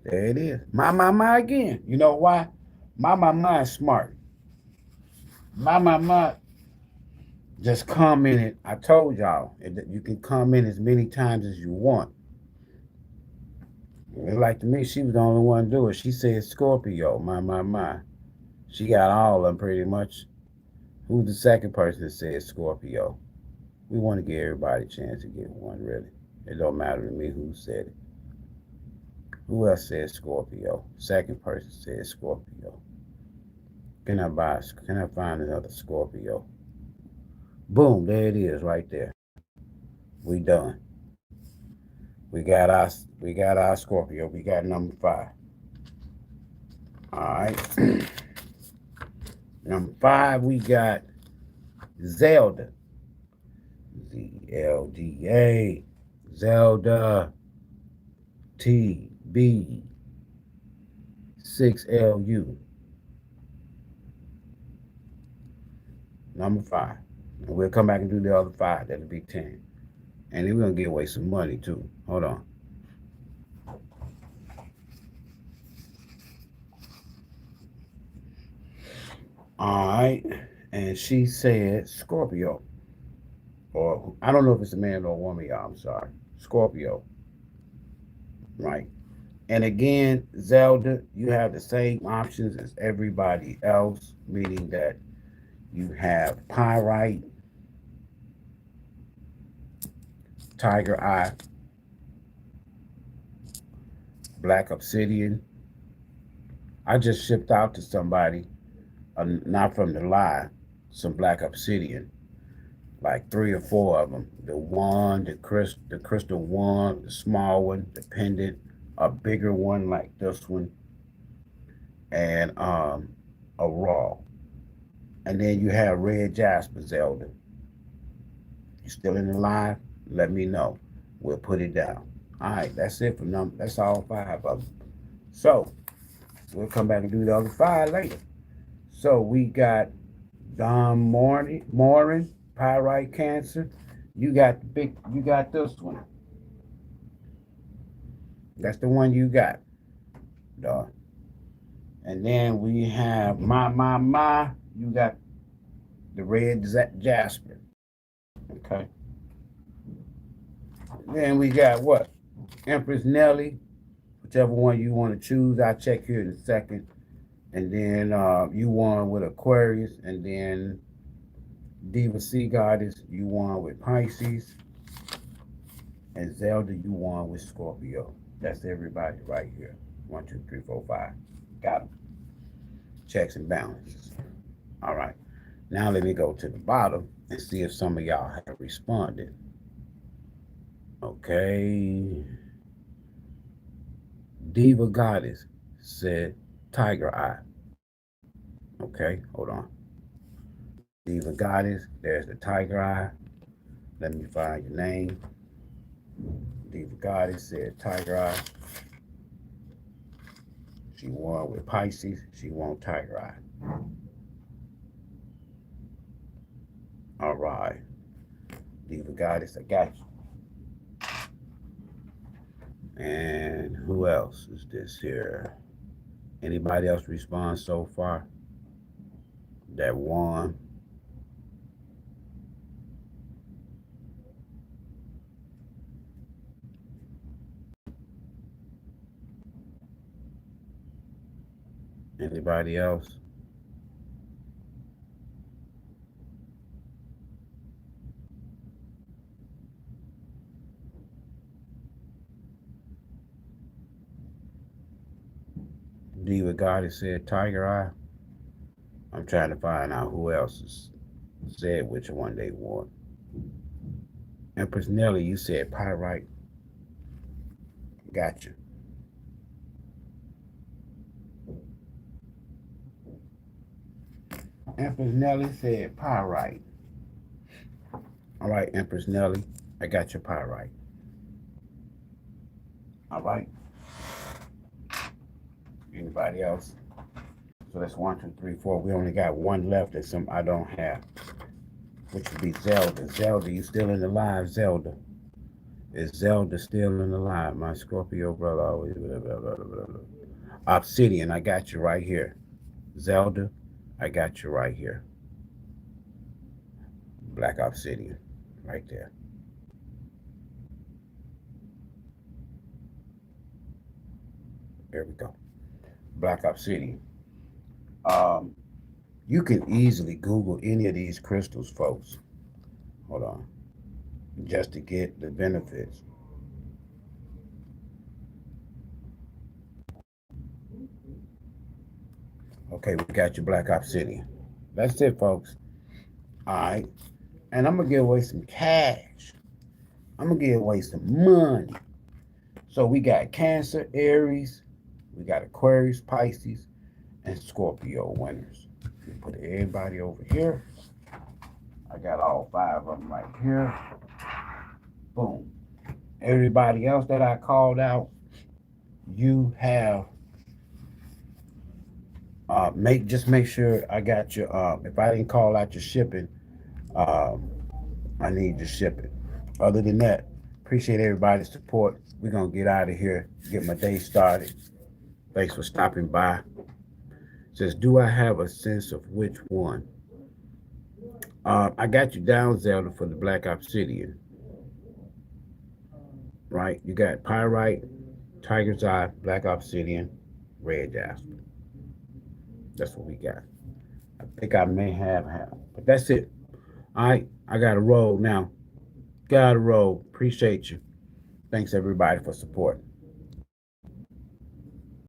Speaker 1: There it is. My again. You know why? My is smart. My just commented. I told y'all that you can comment as many times as you want. Like to me, she was the only one to do it. She said Scorpio. My. She got all of them pretty much. Who's the second person that said Scorpio? We want to give everybody a chance to get one, really. It don't matter to me who said it. Who else said Scorpio? Second person said Scorpio. Can I find another Scorpio? Boom, there it is right there. We done. We got our Scorpio. We got number 5. All right. Number 5, we got Zelda. ZLDA. Zelda. TB. 6LU. Number 5. And we'll come back and do the other 5. That'll be 10. And then we're going to give away some money, too. Hold on. All right. And she said Scorpio. Or, I don't know if it's a man or a woman, y'all. I'm sorry. Scorpio. Right. And again, Zelda, you have the same options as everybody else, meaning that you have pyrite, tiger eye, black obsidian. I just shipped out to somebody, not from the live, some black obsidian, like 3 or 4 of them. The crystal one, the small one, the pendant, a bigger one like this one, and a raw. And then you have red jasper, Zelda. You still in the line? Let me know. We'll put it down. All right, that's it for them. That's all 5 of them. So we'll come back and do the other 5 later. So we got Don Morin, pyrite cancer. You got you got this one. That's the one you got, dog. And then we have my. You got the red jasper. Okay. Then we got what? Empress Nelly, whichever one you want to choose. I'll check here in a second. And then you won with Aquarius, and then Diva Sea Goddess, you won with Pisces, and Zelda, you won with Scorpio. That's everybody right here. 1, 2, 3, 4, 5. Got them. Checks and balances. All right. Now let me go to the bottom and see if some of y'all have responded. Okay. Diva Goddess said Tiger Eye. Okay, hold on. Diva Goddess, there's the Tiger Eye. Let me find your name. Diva Goddess said Tiger Eye. She won with Pisces. She won Tiger Eye. All right. Diva Goddess, I got you. And who else is this here? Anybody else respond so far? That won. Anybody else? Diva Goddess said Tiger Eye. I'm trying to find out who else has said which one they won. Empress Nelly, you said Pyrite. Gotcha. Empress Nelly said Pyrite. All right, Empress Nelly, I got your Pyrite. All right. Anybody else? So that's 1, 2, 3, 4. We only got one left. That's some I don't have, which would be Zelda. Zelda, you still in the live, Zelda? Is Zelda still in the live? My Scorpio brother always. Blah, blah, blah, blah, blah. Obsidian, I got you right here. Zelda, I got you right here. Black Obsidian, right there. There we go. Black Obsidian. You can easily Google any of these crystals, folks. Hold on. Just to get the benefits. Okay, we got your Black Obsidian. That's it, folks. All right. And I'm going to give away some cash. I'm going to give away some money. So we got Cancer, Aries, we got Aquarius, Pisces, and Scorpio winners. We put everybody over here. I got all 5 of them right here. Boom. Everybody else that I called out, you have just make sure I got your if I didn't call out your shipping, I need your shipping. Other than that, appreciate everybody's support. We're gonna get out of here, get my day started. Thanks for stopping by. Says, do I have a sense of which one? I got you down, Zelda, for the Black Obsidian. Right? You got Pyrite, Tiger's Eye, Black Obsidian, Red Jasper. That's what we got. I think I may have, but that's it. All right, I got to roll now. Got to roll. Appreciate you. Thanks, everybody, for support.